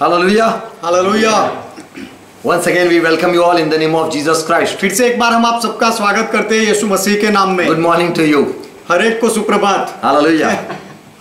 Hallelujah. Hallelujah. Once again we welcome you all in the name of Jesus Christ. फिर से एक बार हम आप सबका स्वागत करते हैं यीशु मसीह के नाम में। Good morning to you. हर एक को सुप्रभात। Hallelujah.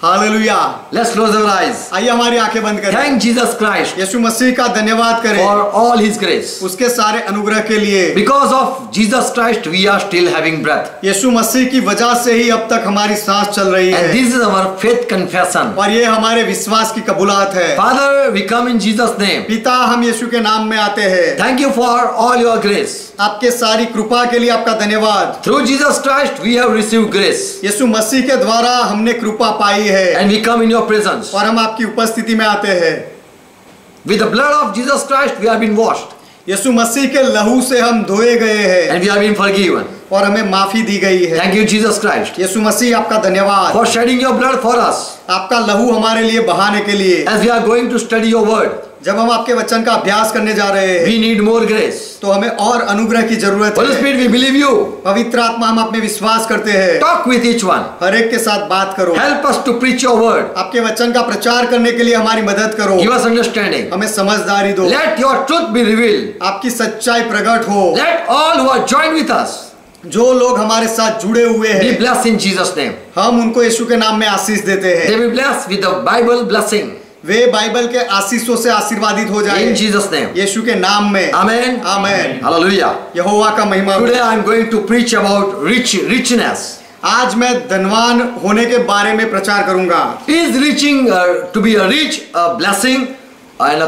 Hallelujah. Let's close our eyes. आइए हमारी आंखें बंद करें। Thank Jesus Christ यीशु मसीह का धन्यवाद करें for all His grace. उसके सारे अनुग्रह के लिए। Because of Jesus Christ we are still having breath. यीशु मसीह की वजह से ही अब तक हमारी सांस चल रही And है this is our faith confession. और ये हमारे विश्वास की कबूलात है। Father, we come in Jesus' name. पिता, हम यीशु के नाम में आते हैं। Thank you for all your grace. आपके सारी कृपा के लिए आपका धन्यवाद। Through Jesus Christ we have received grace. यीशु मसीह के द्वारा हमने कृपा पाई है And we come in your presence. और हम आपकी उपस्थिति में आते हैं। With the blood of Jesus Christ we have been washed. यीशु मसीह के लहू से हम धोए गए हैं And we have been forgiven. और हमें माफी दी गई है। Thank you Jesus Christ यीशु मसीह आपका धन्यवाद for shedding your blood for us. आपका लहू हमारे लिए बहाने के लिए। As we are going to study your word, जब हम आपके वचन का अभ्यास करने जा रहे हैं we need more grace. तो हमें और अनुग्रह की जरूरत Holy है। Spirit, we believe you. पवित्र आत्मा, हम आप में विश्वास करते हैं। Talk with each one. हर एक के साथ बात करो। Help us to preach your word. आपके वचन का प्रचार करने के लिए हमारी मदद करो। Give us understanding. हमें समझदारी दो। Let your truth be revealed. आपकी सच्चाई प्रकट हो। Let all who are joined with us जो लोग हमारे साथ जुड़े हुए be हैं blessed in Jesus' name. हम उनको यीशु के नाम में आशीष देते हैं। They be blessed with the Bible blessing. Way Bible के आशीषों से आशीर्वादित हो जाए In Jesus' name. यीशु के नाम में। Amen. आमेन। Hallelujah. यहोवा का महिमा हो। Today I am going to preach about richness. आज मैं धनवान होने के बारे में प्रचार करूंगा। Is reaching to be a rich a blessing and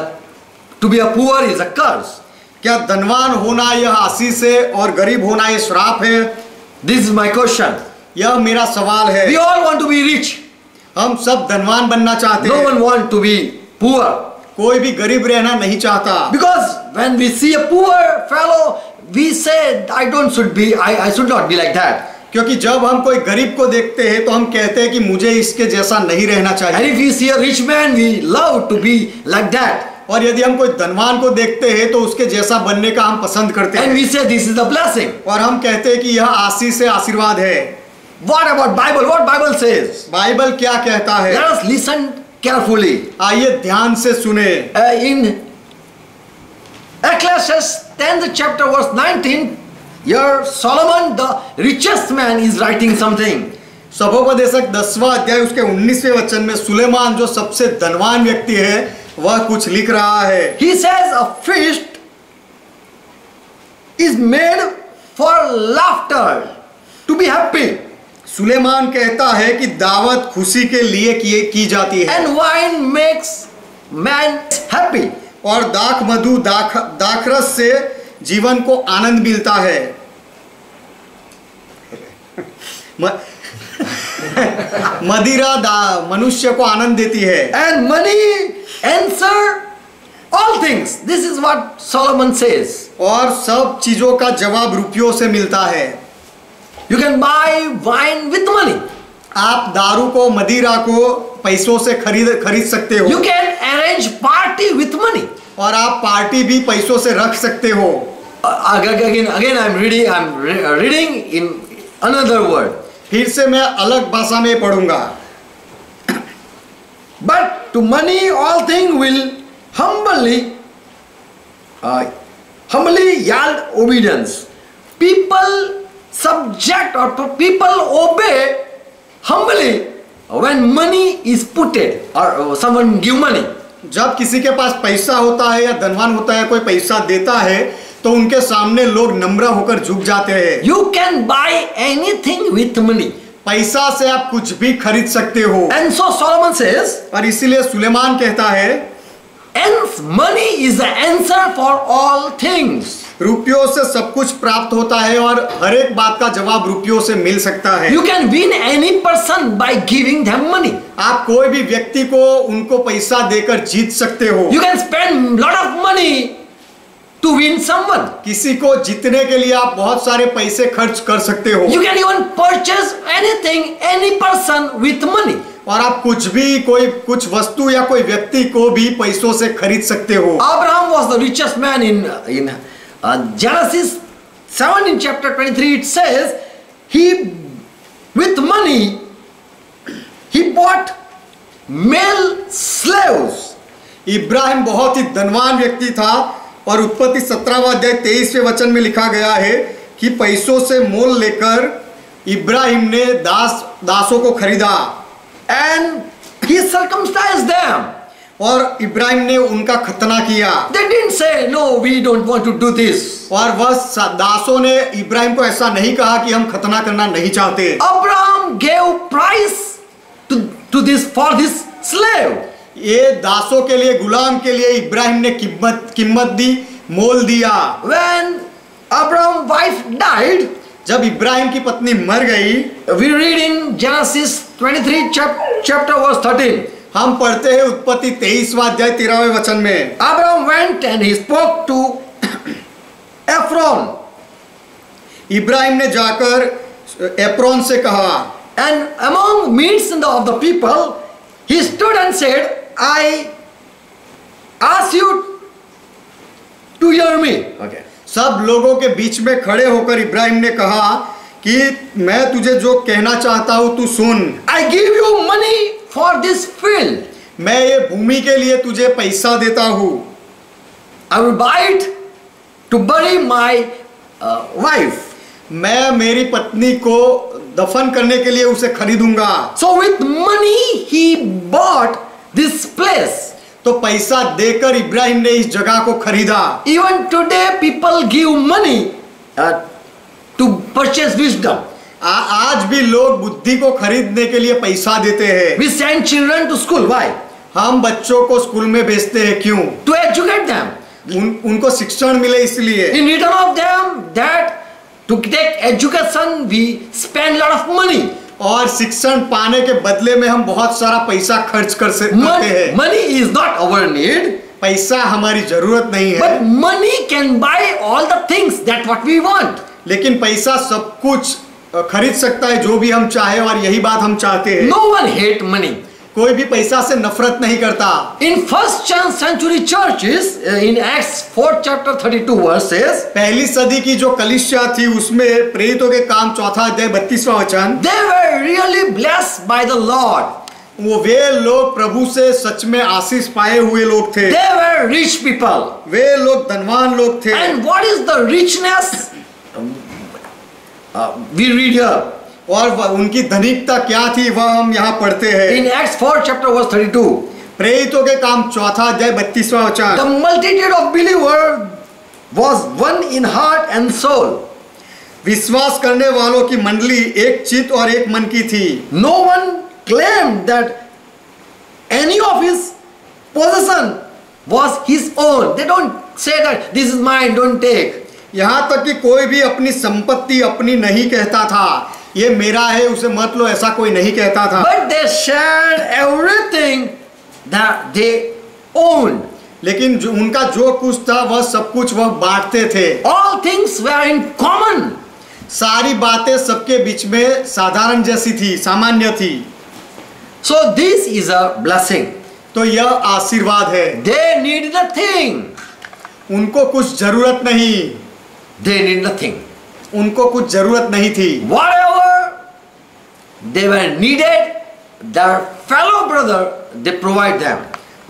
to be a poor is a curse? क्या धनवान होना यह आशीष है और गरीब होना यह श्राप है? This is my question. यह मेरा सवाल है। We all want to be rich. हम सब धनवान बनना चाहते No हैं। one want to be poor. कोई भी गरीब रहना नहीं चाहता। Because when we see a poor fellow, we say, I should not be like that. क्योंकि जब हम कोई गरीब को देखते हैं तो हम कहते हैं कि मुझे इसके जैसा नहीं रहना And चाहिए। if we see a rich man, we love to be like that. और यदि हम कोई धनवान को देखते हैं तो उसके जैसा बनने का हम पसंद करते And हैं we say this is a blessing. और हम कहते हैं कि यह आशीष है, आशीर्वाद है। What about Bible? What Bible says? Bible क्या कहता है? Let us listen carefully. आइए ध्यान से सुने। In Ecclesiastes 10th chapter verse 19, here Solomon, the richest man, is writing something. सभोपदेशक 10वां अध्याय उसके 19वें वचन में सुलेमान जो सबसे धनवान व्यक्ति है वह कुछ लिख रहा है। He says a feast is made for laughter, to be happy, Suleman कहता है कि दावत खुशी के लिए की जाती है and wine makes man happy. और दाख मधु दाखरस से जीवन को आनंद मिलता है। मदिरा मनुष्य को आनंद देती है। And money answer all things. This is what Solomon says. और सब चीजों का जवाब रुपयों से मिलता है। You can buy wine with money. आप दारू को, मदिरा को पैसों से खरीद सकते हो। You can arrange party with money. और आप पार्टी भी पैसों से रख सकते हो। Again I'm reading in another word. फिर से मैं अलग भाषा में पढ़ूंगा। But to money all things will humbly yield obedience. People subject or people obey humbly when money is putted or someone give money. जब किसी के पास पैसा होता है या धनवान होता है, कोई पैसा देता है तो उनके सामने लोग नम्र होकर झुक जाते हैं। You can buy anything with money. पैसा से आप कुछ भी खरीद सकते हो। And so Solomon says, और इसीलिए सुलेमान कहता है, and money is the answer for all things. रुपयों से सब कुछ प्राप्त होता है और हर एक बात का जवाब रुपयों से मिल सकता है। You can win any person by giving them money. आप कोई भी व्यक्ति को उनको पैसा देकर जीत सकते हो। You can spend lot of money to win someone. किसी को जीतने के लिए आप बहुत सारे पैसे खर्च कर सकते हो। You can even purchase anything, any person with money. और आप कुछ वस्तु या कोई व्यक्ति को भी पैसों से खरीद सकते हो। Abraham was the richest man in Genesis 7 in chapter 23. It says he with money he bought male slaves Ibrahim बहुत ही धनवान व्यक्ति था और उत्पत्ति 17वां अध्याय 23वें वचन में लिखा गया है कि पैसों से मोल लेकर इब्राहिम ने दासों को खरीदा And he circumcised them. और इब्राहिम ने उनका खतना किया। They didn't say, no, we don't want to do this. और वह दासों ने इब्राहिम को ऐसा नहीं कहा कि हम खतना करना नहीं चाहते। Abraham gave price to this for this slave. ये दासों के लिए, गुलाम के लिए इब्राहिम ने कीमत दी, मोल दिया। When Abraham's wife died, जब इब्राहिम की पत्नी मर गई, we read in Genesis 23 chapter verse 13. हम पढ़ते हैं उत्पत्ति 23वां अध्याय 13वें वचन में, Abraham went and he spoke to Ephron. Ibrahim ने जाकर एप्रोन से कहा, And among midst of the people, he stood and said, I ask you to hear me. Okay. सब लोगों के बीच में खड़े होकर इब्राहिम ने कहा कि मैं तुझे जो कहना चाहता हूं तू सुन। I give you money for this field. मैं ये भूमि के लिए तुझे पैसा देता हूं। I will buy it to bury my wife. मैं मेरी पत्नी को दफन करने के लिए उसे खरीदूंगा। So with money he bought this place. तो पैसा देकर इब्राहिम ने इस जगह को खरीदा। Even today people give money to purchase wisdom. आज भी लोग बुद्धि को खरीदने के लिए पैसा देते हैं। We send children to school. Why? हम बच्चों को स्कूल में भेजते हैं, क्यों? To educate them. उनको शिक्षण मिले इसलिए। In return of them that to take education we spend lot of money. और शिक्षण पाने के बदले में हम बहुत सारा पैसा खर्च करते हैं। Money is not our need. पैसा हमारी जरूरत नहीं है। But money can buy all the things that what we want. लेकिन पैसा सब कुछ खरीद सकता है जो भी हम चाहे, और यही बात हम चाहते हैं। No one hate money. कोई भी पैसा से नफरत नहीं करता। In first century churches, in Acts 4 chapter 32 verses, पहली सदी की जो कलीसिया थी उसमें प्रेरितों के काम 4 अध्याय 32वां वचन, they were really blessed by the Lord. वे लोग प्रभु से सच में आशीष पाए हुए लोग थे। They were rich people. वे लोग धनवान लोग थे। And what is the richness? We read here. और उनकी धनिकता क्या थी वह हम यहाँ पढ़ते हैं। In Acts 4 chapter verse 32. प्रेरितों के काम 4 अध्याय 32वां वचन, The multitude of believers was one in heart and soul. विश्वास करने वालों की मंडली एक चित्त और एक मन की थी। No one claimed that any of his possession was his own. They don't say that this is mine, don't take. यहाँ तक कि कोई भी अपनी संपत्ति अपनी नहीं कहता था, ये मेरा है उसे मत लो, ऐसा कोई नहीं कहता था। But they shared everything that they owned. लेकिन उनका जो कुछ था वह सब कुछ वह बांटते थे। All things were in common. सारी बातें सबके बीच में साधारण जैसी थी, सामान्य थी। So this is a blessing. तो यह आशीर्वाद है। They need nothing. उनको कुछ जरूरत नहीं। They need nothing. उनको कुछ जरूरत नहीं थी। Whatever they were needed, their fellow brother, they provide them.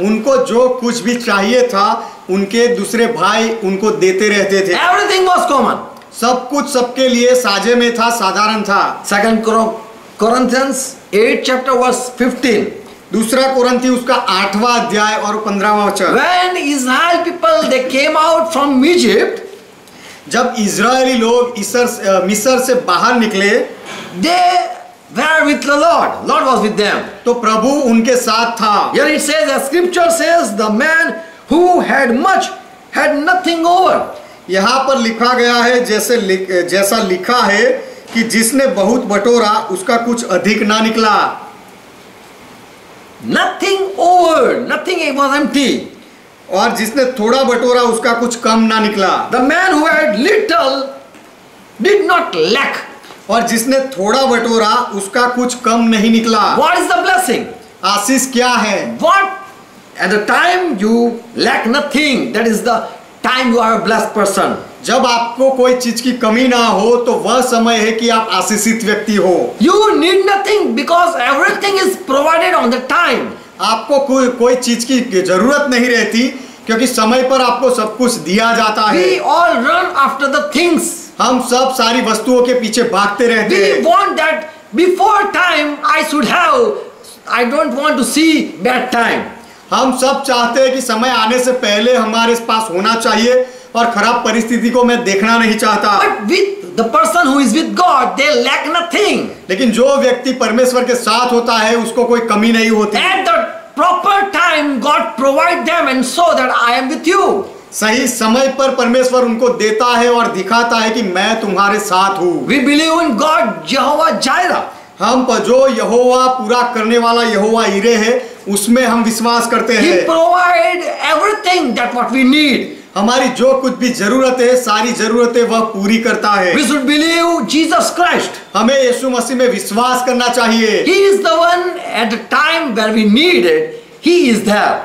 उनको जो कुछ भी चाहिए था उनके दूसरे भाई उनको देते रहते थे। Everything was common. सब कुछ सबके लिए साझे में था, साधारण था। 2 Corinthians 8 chapter verse 15. दूसरा कुरिन्थी उसका 8वां अध्याय और 15वां वचन, When Israel people they came out from Egypt, जब इजरायली लोग मिस्र से बाहर निकले, they were with the Lord. Lord was with them. तो प्रभु उनके साथ था। Here it says, the scripture says, the man who had much had nothing over. यहाँ पर लिखा गया है जैसा लिखा है कि जिसने बहुत बटोरा उसका कुछ अधिक ना निकला। Nothing over, nothing was empty. और जिसने थोड़ा बटोरा उसका कुछ कम ना निकला। The man who had little did not lack. और जिसने थोड़ा बटोरा उसका कुछ कम नहीं निकला। What is the blessing? आशीष क्या है? What at the time you lack nothing, that is the time you are a blessed person. जब आपको कोई चीज की कमी ना हो तो वह समय है कि आप आशीषित व्यक्ति हो। You need nothing because everything is provided on the time. आपको कोई चीज की जरूरत नहीं रहती, क्योंकि समय पर आपको सब कुछ दिया जाता है। We all run after the things. हम सब सारी वस्तुओं के पीछे भागते रहते We हैं। want that before time I should have. I don't want to see bad time. हम सब चाहते हैं कि समय आने से पहले हमारे पास होना चाहिए, और खराब परिस्थिति को मैं देखना नहीं चाहता। But with the person who is with God, they lack nothing. लेकिन जो व्यक्ति परमेश्वर के साथ होता है उसको कोई कमी नहीं होती। At the proper time, God provide them and show that I am with you. सही समय पर परमेश्वर उनको देता है और दिखाता है कि मैं तुम्हारे साथ हूँ। We believe in God, Jehovah Jireh. हम पर जो यहोवा पूरा करने वाला यहोवा ईरे है उसमें हम विश्वास करते He हैं। provide everything that what we need. हमारी जो कुछ भी जरूरत है सारी जरूरतें वह पूरी करता है। We should believe Jesus Christ. हमें यीशु मसीह में विश्वास करना चाहिए। He is the one at the time where we need it. He is there.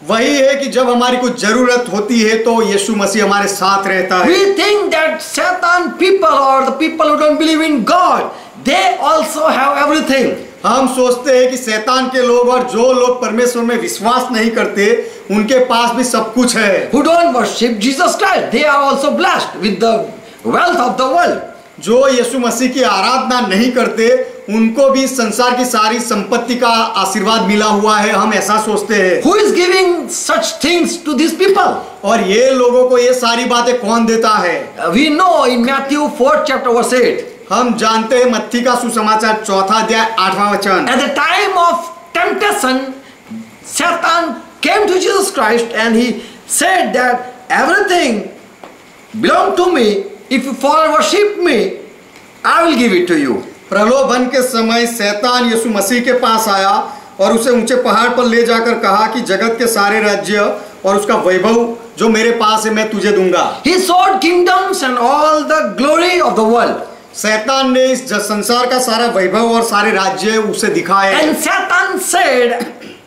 वही है कि जब हमारी कुछ जरूरत होती है तो यीशु मसीह हमारे साथ रहता है। We think that Satan people or the people who don't believe in God, they also have everything. हम सोचते हैं कि शैतान के लोग और जो लोग परमेश्वर में विश्वास नहीं करते उनके पास भी सब कुछ है। Who don't worship Jesus Christ, they are also blessed with the wealth of the world. जो यीशु मसीह की आराधना नहीं करते उनको भी संसार की सारी संपत्ति का आशीर्वाद मिला हुआ है, हम ऐसा सोचते हैं। Who is giving such things to these people? और ये लोगों को ये सारी बातें कौन देता है? We know in Matthew 4th chapter verse 8. हम जानते हैं मत्ती का सुसमाचार 4 अध्याय 8वां वचन। At the time of temptation, Satan came to Jesus Christ and he said that everything belongs to me. If you fall and worship me, I will give it to you. प्रलोभन के समय शैतान यीशु मसीह के पास आया और उसे ऊंचे पहाड़ पर ले जाकर कहा कि जगत के सारे राज्य और उसका वैभव जो मेरे पास है मैं तुझे दूंगा। He showed kingdoms and all the glory of the world. शैतान ने इस संसार का सारा वैभव और सारे राज्य उसे दिखाए। And Satan said,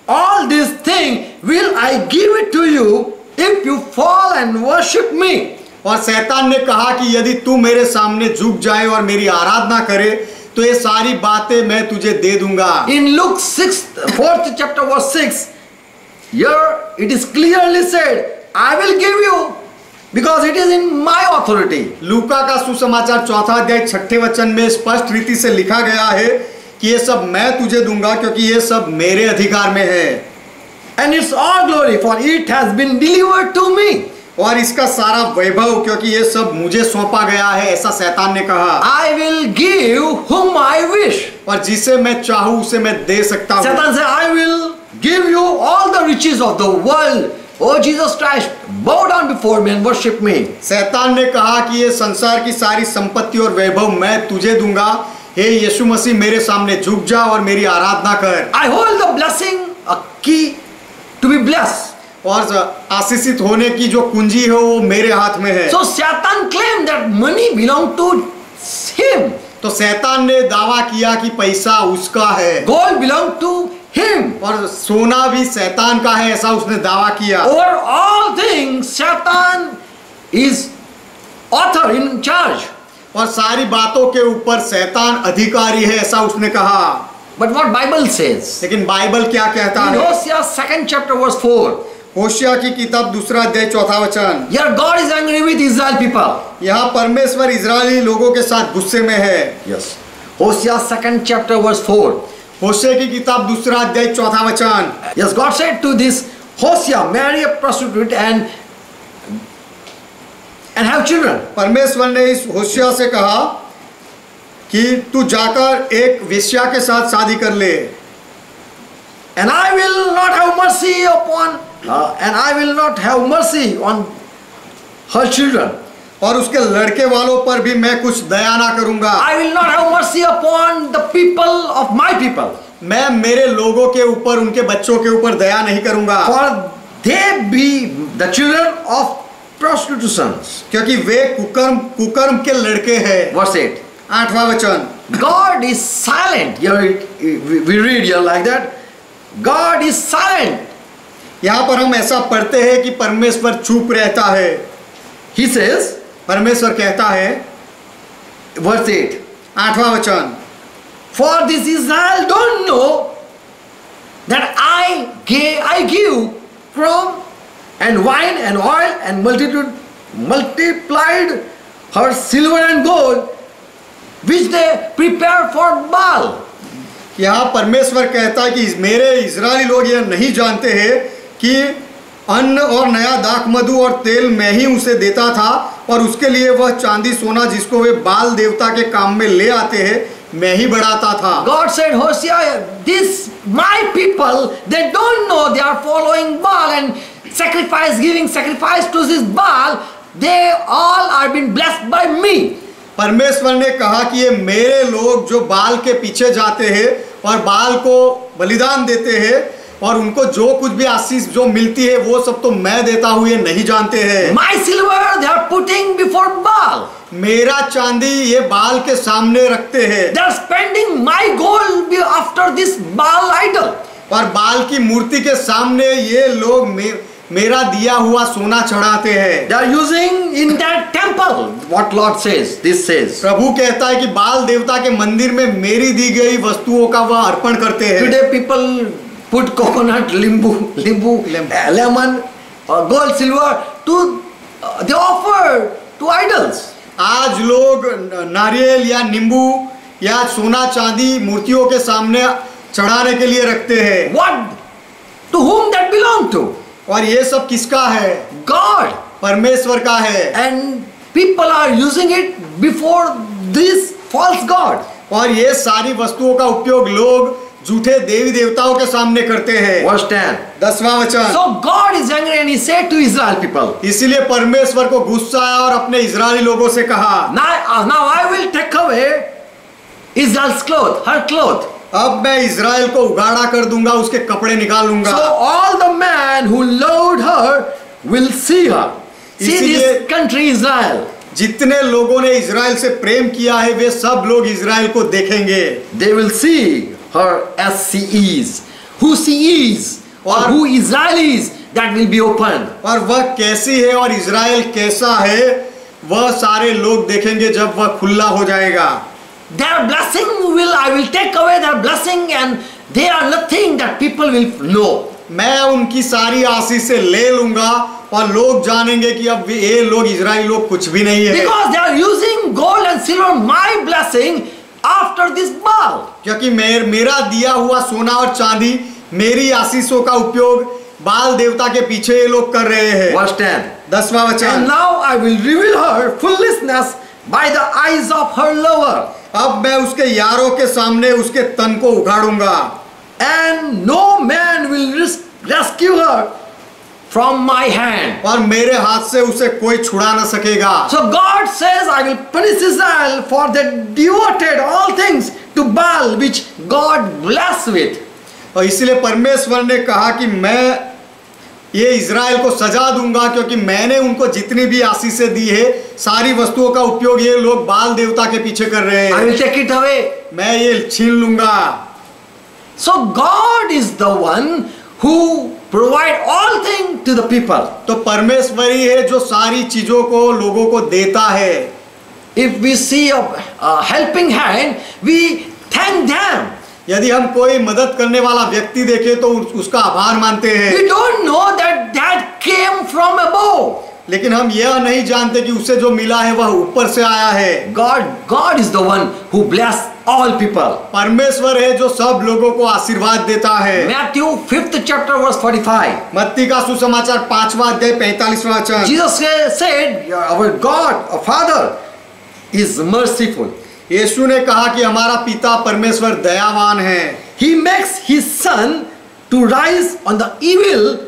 all these things will I give it to you if you fall and worship me. और शैतान ने कहा कि यदि तू मेरे सामने झुक जाए और मेरी आराधना करे तो ये सारी बातें मैं तुझे दे दूंगा। In Luke 4th chapter verse 6, here it is clearly said, I will give you because it is in my authority. लूका का सुसमाचार 4 अध्याय 6 वचन में स्पष्ट रीति से लिखा गया है कि ये सब मैं तुझे दूंगा क्योंकि ये सब मेरे अधिकार में है। And it's all glory for it has been delivered to me. और इसका सारा वैभव क्योंकि ये सब मुझे सौंपा गया है, ऐसा शैतान ने कहा। I will give whom I wish. और जिसे मैं चाहूं उसे मैं दे सकता हूं। Satan said, I will give you all the riches of the world. Oh Jesus Christ, bow down before me and worship me. शैतान ने कहा कि ये संसार की सारी संपत्ति और वैभव मैं तुझे दूंगा। हे यीशु मसीह मेरे सामने झुक जा और मेरी आराधना कर। I hold the blessing, a key to be blessed. और आशीषित होने की जो कुंजी है वो मेरे हाथ में है। So Satan claimed that money belonged to him. तो शैतान ने दावा किया कि पैसा उसका है, Gold belonged to him. और सोना भी शैतान का है, ऐसा उसने दावा किया। Over all things, Satan is author in charge. और सारी बातों के ऊपर शैतान अधिकारी है, ऐसा उसने कहा। But what Bible says? लेकिन बाइबल क्या कहता In है? Hosea 2nd chapter verse 4. होशिया की किताब 2 अध्याय 4 वचन। Here God is angry with Israel people. यहाँ परमेश्वर इजरायली लोगों के साथ गुस्से में है। Yes. Hosea 2nd chapter verse 4. होशे की किताब 2 अध्याय 4 वचन। Yes, God said to this Hosea, marry a prostitute and have children. परमेश्वर ने इस होशिया से कहा कि तू जाकर एक वेश्या के साथ शादी कर ले। And I will not have mercy on her children. और उसके लड़के वालों पर भी मैं कुछ दया ना करूंगा। I will not have mercy upon the people of my people. मैं मेरे लोगों के ऊपर, उनके बच्चों के ऊपर दया नहीं करूंगा। For they be the children of prostitution. क्योंकि वे कुकर्म के लड़के हैं। Verse 8. 8वां वचन। God is silent. Here we read here like that. God is silent. यहाँ पर हम ऐसा पढ़ते हैं कि परमेश्वर चुप रहता है। He says, परमेश्वर कहता है, verse 8. 8वां वचन। For this Israel don't know that I give from and wine and oil and multiplied her silver and gold which they prepare for Baal. यहाँ परमेश्वर कहता है कि मेरे इजरायली लोग यह नहीं जानते हैं कि अन्न और नया दाख मधु और तेल मैं ही उसे देता था और उसके लिए वह चांदी सोना जिसको वे बाल देवता के काम में ले आते हैं मैं ही बढ़ाता था. God said, Hosea, this my people, they don't know, they are following Baal and giving sacrifice to this Baal. They all are been blessed by me. परमेश्वर ने कहा कि ये मेरे लोग जो बाल के पीछे जाते हैं और बाल को बलिदान देते हैं और उनको जो कुछ भी आशीष जो मिलती है वो सब तो मैं देता हूँ ये नहीं जानते हैं. My silver they are putting before Baal. मेरा चांदी ये बाल के सामने रखते हैं. They are spending my gold after this Baal idol. और बाल की मूर्ति के सामने ये लोग मेरा दिया हुआ सोना चढ़ाते हैं. They are using in that temple what Lord says. This says. प्रभु कहता है कि बाल देवता के मंदिर में मेरी दी गई वस्तुओं का वह अर्पण करते हैं. Today people put coconut, lemon, gold, silver to they offer to idols. आज लोग नारियल या नींबू या सोना चांदी मूर्तियों के सामने चढ़ाने के लिए रखते हैं. What? To whom that belong to? और ये सब किसका है? God. परमेश्वर का है. And people are using it before this false God. और ये सारी वस्तुओं का उपयोग लोग झूठे देवी देवताओं के सामने करते हैं. Verse 10. 10वां वचन. So God is angry and he said to Israel people. इसीलिए परमेश्वर को गुस्सा आया और अपने इजरायली लोगों से कहा. Now I will take away Israel's cloth, her cloth. अब मैं इजराइल को उगाड़ा कर दूंगा उसके कपड़े निकाल लूंगा. So all the men who loved her will see her. See this country Israel. जितने लोगों ने इजराइल से प्रेम किया है वे सब लोग इजराइल को देखेंगे. They will see her as she is, who she is, or who Israel is, that will be opened. और वह कैसी है और इजराइल कैसा है वह सारे लोग देखेंगे जब वह खुला हो जाएगा. Their blessing I will take away their blessing and they are nothing that people will know. मैं उनकी सारी आशीष से ले लूंगा और लोग जानेंगे कि अब ये लोग इजराइल लोग कुछ भी नहीं है. Because they are using gold and silver, my blessing, after this Baal. क्योंकि मेरा दिया हुआ सोना और चांदी मेरी आशीषों का उपयोग बाल देवता के पीछे ये लोग कर रहे हैं. Verse 10. 10वां वचन. And now I will reveal her foolishness by the eyes of her lover. अब मैं उसके यारों के सामने उसके तन को उगाड़ूंगा. And no man will rescue her from my hand. और मेरे हाथ से उसे कोई छुड़ा न सकेगा. So God says, I will punish Israel for they devoted all things to Baal which God blessed with. और इसलिए परमेश्वर ने कहा कि मैं ये इजराइल को सजा दूंगा क्योंकि मैंने उनको जितनी भी आशीषें दी है सारी वस्तुओं का उपयोग ये लोग बाल देवता के पीछे कर रहे हैं. I will take it away. मैं ये छीन लूंगा. So God is the one who provide all things to the people. तो परमेश्वर ही है जो सारी चीजों को लोगों को देता है. If we see a helping hand, we thank them. यदि हम कोई मदद करने वाला व्यक्ति देखें तो उसका आभार मानते हैं. We don't know that came from above. लेकिन हम यह नहीं जानते कि उसे जो मिला है वह ऊपर से आया है. God is the one who bless all people. परमेश्वर है जो सब लोगों को आशीर्वाद देता है. Matthew 5th chapter verse 45. मत्ती का सुसमाचार 5वां अध्याय 45वां वचन. Jesus said, our God, our Father is merciful. यीशु ने कहा कि हमारा पिता परमेश्वर दयावान है. He makes his sun to rise on the evil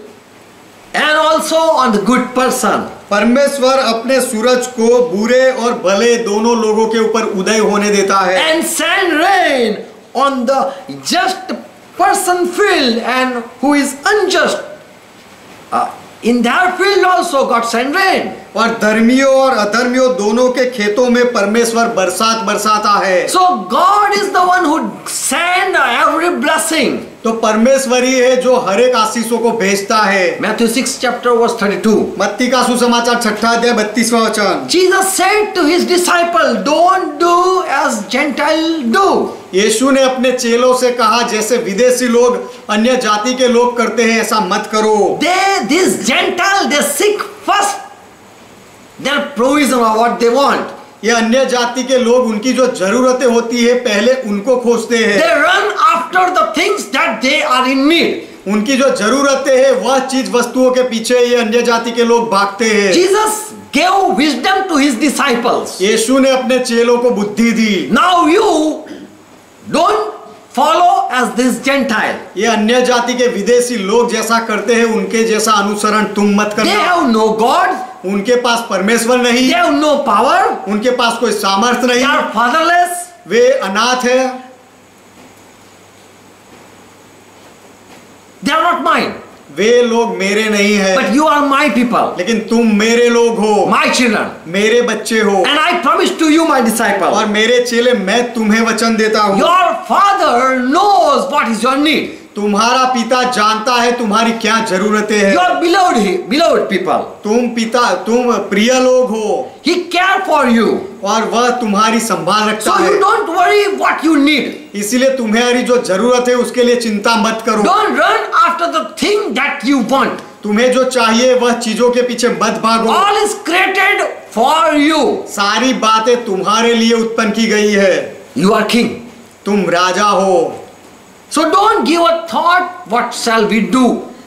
and also on the good person. परमेश्वर अपने सूरज को बुरे और भले दोनों लोगों के ऊपर उदय होने देता है. And send rain on the just person field and who is unjust. In their field also God send rain. और धर्मियों और अधर्मियों दोनों के खेतों में परमेश्वर बरसात बरसाता है. So God is the one who send every blessing. तो परमेश्वर ही है जो हर एक आशीषों को भेजता है. Matthew 6 chapter verse 32. मत्ती का सुसमाचार 6 अध्याय 32वां वचन. Jesus said to his disciple, don't do as Gentiles Gentile do. यीशु ने अपने चेलों से कहा जैसे विदेशी लोग अन्य जाति के लोग करते हैं ऐसा मत करो। These Gentile, they seek first their provision or what they want. ये अन्य जाति के लोग उनकी जो जरूरतें होती है पहले उनको खोजते हैं। They run after the things that they are in need. उनकी जो जरूरतें हैं वह चीज वस्तुओं के पीछे ये अन्य जाति के लोग भागते हैं। Jesus gave wisdom to his disciples. यीशु ने अपने चेलों को बुद्धि दी। Now you don't follow as this Gentile. ये अन्य जाति के विदेशी लोग जैसा करते हैं उनके जैसा अनुसरण तुम मत They करना। have no God. उनके पास परमेश्वर They नहीं, have no power. उनके पास कोई सामर्थ्य They नहीं, are fatherless. वे अनाथ है। They are not mine. वे लोग मेरे नहीं है, But you are my people, लेकिन तुम मेरे लोग हो, my children. मेरे बच्चे हो And I promise to you, my disciple, और मेरे चेले मैं तुम्हें वचन देता हूँ। your father knows what is your need. तुम्हारा पिता जानता है तुम्हारी क्या जरूरतें हैं। You are beloved people. तुम प्रिय लोग हो He cares for you. और वह तुम्हारी संभाल रखता So you है। don't worry what you need. इसीलिए तुम्हारी जो जरूरत है उसके लिए चिंता मत करो। Don't run after the thing that you want. तुम्हें जो चाहिए वह चीजों के पीछे मत भागो। All is created for you. सारी बातें तुम्हारे लिए उत्पन्न की गई है। You are king. तुम राजा हो। So don't give a thought what shall we do.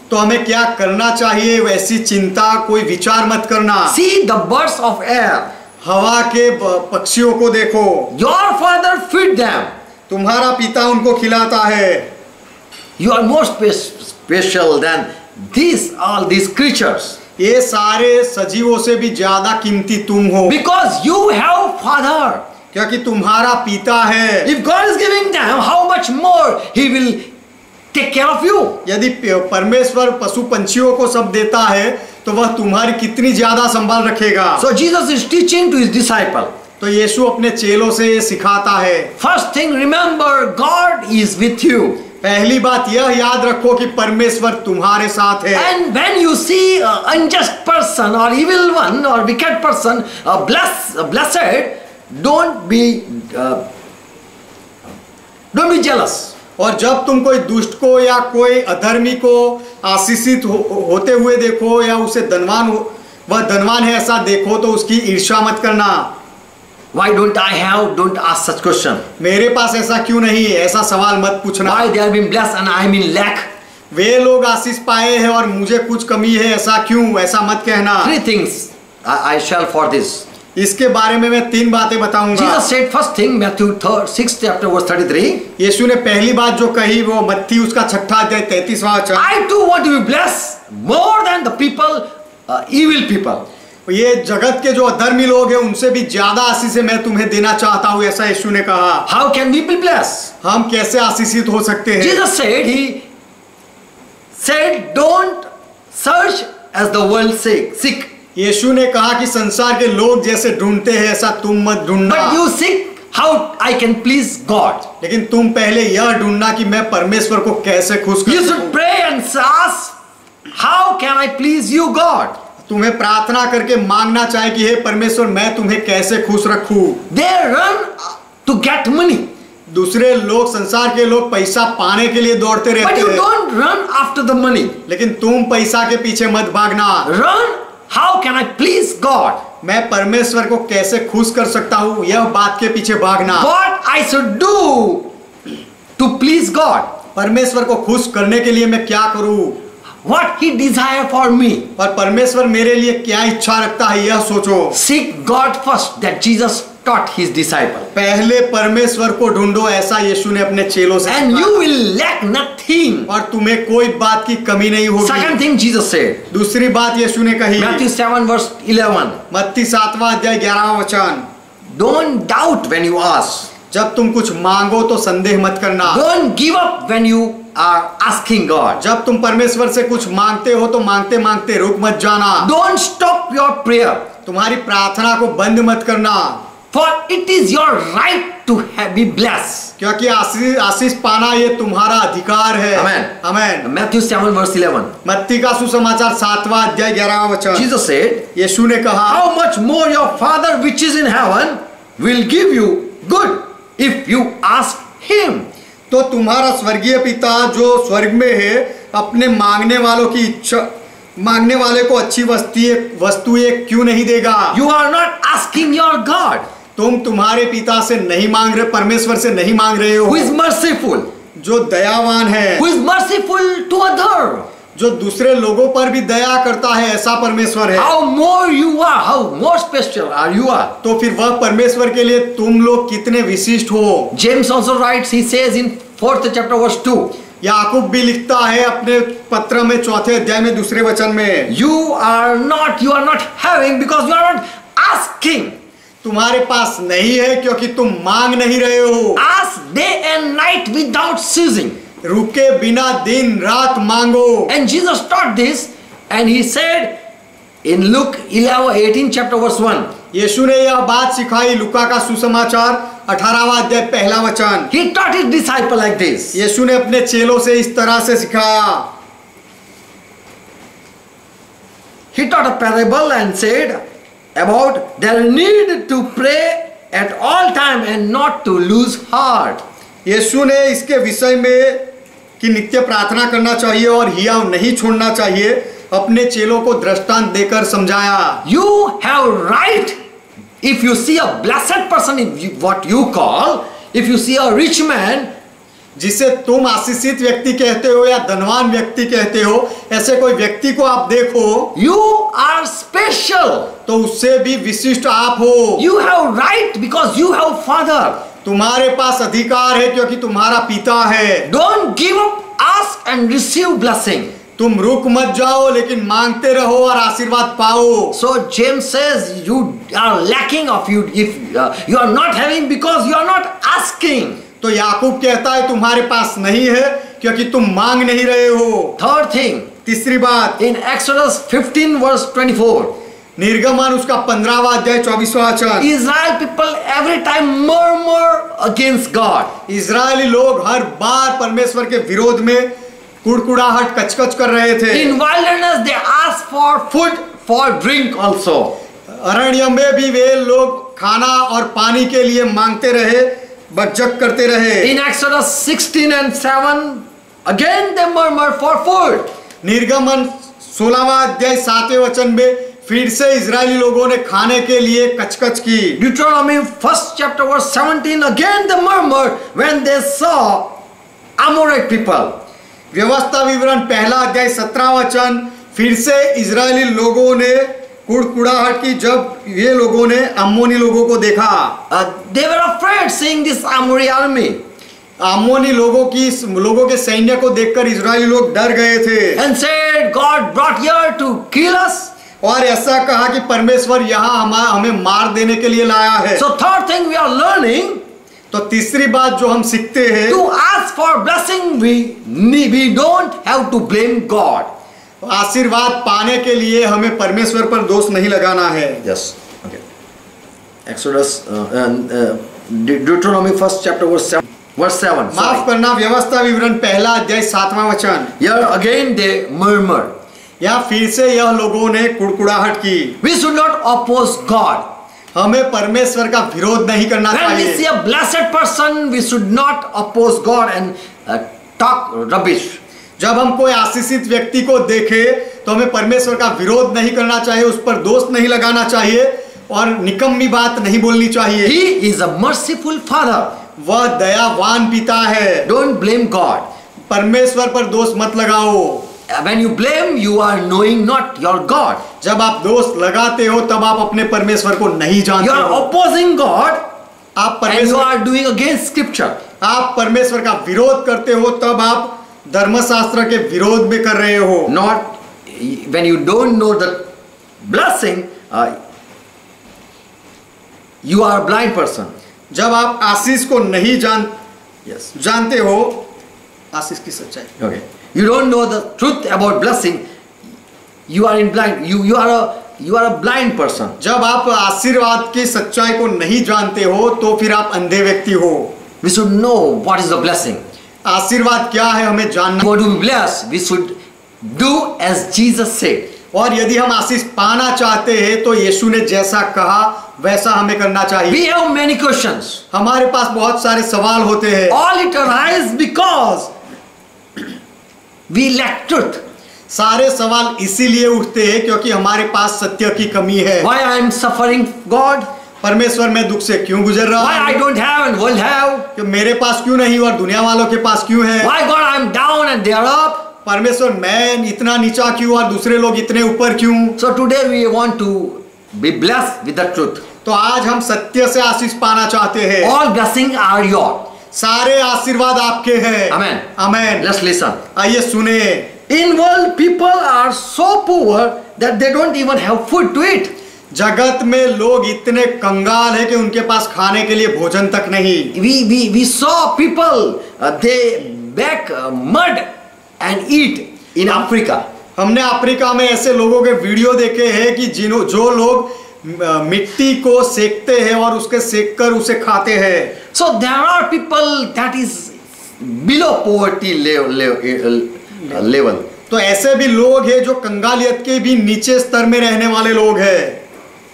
तो हमें क्या करना चाहिए वैसी चिंता कोई विचार मत करना। See the birds of air. हवा के पक्षियों को देखो, Your father feed them. तुम्हारा पिता उनको खिलाता है। You are more special than all these creatures. ये सारे सजीवों से भी ज्यादा कीमती तुम हो, Because you have father. क्योंकि तुम्हारा पिता है। If God is giving them, how much more He will take care of you. यदि परमेश्वर पशु पंछियों को सब देता है तो वह तुम्हारी कितनी ज्यादा संभाल रखेगा। So Jesus is teaching to his disciple. तो यीशु अपने चेलों से ये सिखाता है। First thing, remember God is with you. पहली बात यह याद रखो कि परमेश्वर तुम्हारे साथ है। And when you see an unjust person or evil one or wicked person, blessed, don't be jealous. और जब तुम कोई दुष्ट को या कोई अधर्मी को आशीषित होते हुए देखो या उसे वह धनवान है ऐसा देखो तो उसकी ईर्ष्या मत करना। Why don't I have? Don't ask such question. मेरे पास ऐसा क्यों नहीं, ऐसा सवाल मत पूछना। Why they have been blessed and I am in lack? वे लोग आशीष पाए हैं और मुझे कुछ कमी है, ऐसा क्यों, ऐसा मत कहना। 3 things I shall for this. इसके बारे में मैं 3 बातें बताऊंगा। Jesus said first thing, Matthew 6 chapter verse 33. यीशु ने पहली बात जो कही वो मत्ती उसका 6 अध्याय 33वां वचन। I too want to be blessed more than the people, evil people. ये जगत के जो अधर्मी लोग हैं उनसे भी ज्यादा आशीष मैं तुम्हें देना चाहता हूँ, ऐसा यीशु ने कहा। How can we be blessed? हम कैसे आशीषित हो सकते हैं? Jesus said, He said, don't search as the world seek. यीशु ने कहा कि संसार के लोग जैसे ढूंढते हैं ऐसा तुम मत ढूंढना। But you seek how I can please God. लेकिन तुम पहले यह ढूंढना कि मैं परमेश्वर को कैसे खुश कर You सकूं। should pray and ask, how can I please you, God? तुम्हें प्रार्थना करके मांगना चाहिए कि हे परमेश्वर मैं तुम्हें कैसे खुश रखूं। They run to get money. दूसरे लोग, संसार के लोग पैसा पाने के लिए दौड़ते But रहते you हैं, don't run after the money. लेकिन तुम पैसा के पीछे मत भागना। Run, how can I please God? मैं परमेश्वर को कैसे खुश कर सकता हूँ, यह बात के पीछे भागना। What I should do to please God? परमेश्वर को खुश करने के लिए मैं क्या करूँ What He desire for me? और परमेश्वर मेरे लिए क्या इच्छा रखता है यह सोचो। Seek God first, that Jesus taught His disciple. पहले परमेश्वर को ढूंढो, ऐसा यीशु ने अपने चेलों से And कहा। you will lack nothing. और तुम्हें कोई बात की कमी नहीं होगी। Second thing Jesus said, दूसरी बात यीशु ने कही, Matthew 7 verse 11. मत्ती 7वां अध्याय 11वां वचन। Don't doubt when you ask. जब तुम कुछ मांगो तो संदेह मत करना। Don't give up when you are asking God. जब तुम परमेश्वर से कुछ मांगते हो तो मांगते मांगते रुक मत जाना। Don't stop your prayer. तुम्हारी प्रार्थना को बंद मत करना, For it is your right to be blessed. क्योंकि आशीष पाना ये तुम्हारा अधिकार है। Amen. आमेन। Matthew 7 verse 11. मत्ती का सुसमाचार 7वां अध्याय 11वां वचन। Jesus said, यीशु ने कहा, how much more your Father which is in heaven will give you good if you ask him. तो तुम्हारा स्वर्गीय पिता जो स्वर्ग में है अपने मांगने वालों की इच्छा, मांगने वाले को अच्छी वस्तुएं क्यों नहीं देगा? You are not asking your God, तुम तुम्हारे पिता से नहीं मांग रहे, परमेश्वर से नहीं मांग रहे हो, who is merciful, जो दयावान है, who is merciful to other. जो दूसरे लोगों पर भी दया करता है, ऐसा परमेश्वर है। How more you are, how more special are you are. तो फिर वह परमेश्वर के लिए तुम लोग कितने विशिष्ट हो। James also writes, he says in 4th chapter verse 2, याकूब भी लिखता है अपने पत्र में 4थे अध्याय में 2 वचन में, you are not having because you are not asking. तुम्हारे पास नहीं है क्योंकि तुम मांग नहीं रहे हो। Ask day and night without ceasing. रुके बिना दिन रात मांगो। And Jesus taught this and he said in Luke 18 chapter verse 1. यीशु ने यह बात सिखाई लुका का सुसमाचार 18वां अध्याय पहला वचन। He taught his disciple like this. यीशु ने अपने चेलों से इस तरह से सिखाया। He taught a parable and said about their need to pray at all time and not to lose heart. यीशु ने इसके विषय में कि नित्य प्रार्थना करना चाहिए और हियाव नहीं छोड़ना चाहिए अपने चेलों को दृष्टांत देकर समझाया। You have right. If you see a blessed person, what you call, if you see a rich man, जिसे तुम आशीषित व्यक्ति कहते हो या धनवान व्यक्ति कहते हो, ऐसे कोई व्यक्ति को आप देखो, you are special. तो उससे भी विशिष्ट आप हो। You have right because you have father. तुम्हारे पास अधिकार है क्योंकि तुम्हारा पिता है। Don't give up, ask and receive blessing. तुम रुक मत जाओ लेकिन मांगते रहो और आशीर्वाद पाओ। So James says you are lacking of you if you are not having because you are not asking. तो याकूब कहता है तुम्हारे पास नहीं है क्योंकि तुम मांग नहीं रहे हो। Third thing, तीसरी बात, in Exodus 15 verse 24, निर्गमन उसका 15वां अध्याय 24वां वचन, Israel people every time murmur against God. Israeli लोग हर बार परमेश्वर के विरोध में कुड़कुड़ाहट कचकच कर रहे थे। In wilderness they ask for food, for drink also. अरण्य में भी वे लोग खाना और पानी के लिए मांगते रहे, बकझक करते रहे। In Exodus 16 and 7 again they murmur for food. निर्गमन 16वां अध्याय 7वें वचन में फिर से इजरायली लोगों ने खाने के लिए कचकच की। Deuteronomy 1st chapter verse 17 again they murmured when they saw Amorite people. व्यवस्था विवरण पहला अध्याय 17वां वचन, फिर से इजरायली लोगों ने कुड़कुड़ाहट की जब ये लोगों ने अम्मोनी लोगों को देखा। They were afraid seeing this Amorite army. अम्मोनी लोगों के सैन्य को देखकर इजरायली लोग डर गए थे। And said God brought here to kill us. और ऐसा कहा कि परमेश्वर यहाँ हमें मार देने के लिए लाया है। So third thing we are learning, तो तीसरी बात जो हम सीखते हैं, to ask for blessing we don't have to blame God. आशीर्वाद पाने के लिए हमें परमेश्वर पर दोष नहीं लगाना है। Yes. Okay. Exodus Deuteronomy 1st chapter verse 7. माफ करना, व्यवस्था विवरण पहला अध्याय 7वां वचन। Here again they murmur. यहाँ फिर से यह लोगों ने कुड़कुड़ाहट की। We should not oppose God. हमें परमेश्वर का विरोध नहीं करना When we see चाहिए। a blessed person, we should not oppose God and talk rubbish. जब हम कोई आशीषित व्यक्ति को देखे तो हमें परमेश्वर का विरोध नहीं करना चाहिए, उस पर दोष नहीं लगाना चाहिए और निकम्मी बात नहीं बोलनी चाहिए। He is a merciful father. वह दयावान पिता है। Don't blame God. परमेश्वर पर दोष मत लगाओ। When you blame, you are knowing not your God. जब आप दोष लगाते हो तब आप अपने परमेश्वर को नहीं You जानते are हो। opposing God आप and you परमेश्वर are doing against scripture. आप परमेश्वर का विरोध करते हो तब आप धर्मशास्त्र के विरोध में कर रहे हो। Not when you don't know the blessing, you are a blind person. जब आप आशीष को नहीं Yes. जानते हो, आशीष की सच्चाई। Okay. You don't know the truth about blessing. You are in blind. You are a blind person. जब आप आशीर्वाद की सच्चाई को नहीं जानते हो तो फिर आप अंधे व्यक्ति हो। We should know what is the blessing. आशीर्वाद क्या है हमें जानना। Want to be blessed, we should do as Jesus said. और यदि हम आशीष पाना चाहते हैं तो यीशु ने जैसा कहा वैसा हमें करना चाहिए। We have many questions. हमारे पास बहुत सारे सवाल होते हैं। All it arises because we lack truth. सारे सवाल इसीलिए उठते हैं क्योंकि हमारे पास सत्य की कमी है। Why I am suffering, God? परमेश्वर मैं दुख से क्यों गुजर रहा Why I हूँ? don't have and world have? कि मेरे पास क्यों नहीं और दुनिया वालों के पास क्यों है? Why God I am down and they are up? परमेश्वर मैं इतना नीचा क्यों और दूसरे लोग इतने ऊपर क्यों? So today we want to be blessed with the truth. तो आज हम सत्य से आशीष पाना चाहते हैं। All blessings are yours. सारे आशीर्वाद आपके हैं। Amen. आमेन। Let's listen. आइए सुने। In world, people are so poor that they don't even have food to eat. जगत में लोग इतने कंगाल हैं कि उनके पास खाने के लिए भोजन तक नहीं। We saw people they beg mud and eat in Africa. हमने अफ्रीका में ऐसे लोगों के वीडियो देखे हैं कि जो लोग मिट्टी को सेकते हैं और उसके सेक कर उसे खाते हैं। So there are people that is below poverty level. तो ऐसे भी लोग हैं जो कंगालियत के भी नीचे स्तर में रहने वाले लोग हैं।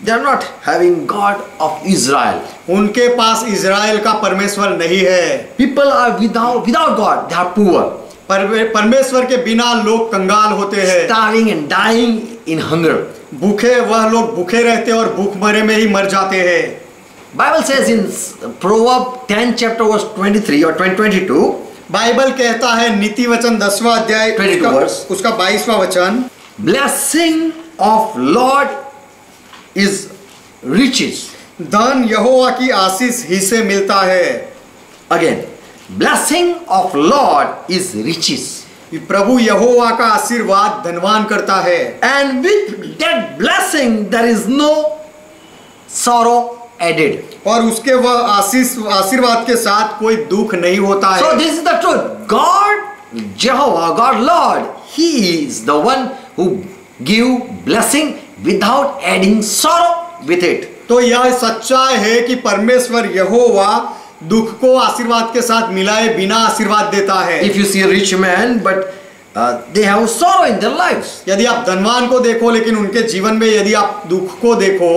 They are not having God of Israel. उनके पास इज़राइल का परमेश्वर नहीं है। People are without God. They are poor. परमेश्वर के बिना लोग कंगाल होते हैं। Starving and dying in hunger. भूखे वह लोग भूखे रहते हैं और भूखमरे में ही मर जाते हैं। Bible says in Proverbs 10 chapter verse 23 or 22. Bible कहता है नीति वचन 10वां अध्याय 22 उसका 22वां वचन, Blessing of Lord is riches. धन यहोवा की आशीष ही से मिलता है। Again, blessing of Lord is riches. प्रभु यहोवा का आशीर्वाद धनवान करता है। And with that blessing there is no sorrow added. और उसके वह आशीर्वाद के साथ कोई दुख नहीं होता है। So this is the truth. God, Jehovah, God Lord, He is the one who give blessing without adding sorrow with it. तो यह सच्चाई है कि परमेश्वर यहोवा दुख को आशीर्वाद के साथ मिलाए बिना आशीर्वाद देता है। If you see a rich man, but they have sorrow in their lives. यदि आप धनवान को देखो लेकिन उनके जीवन में यदि आप दुख को देखो,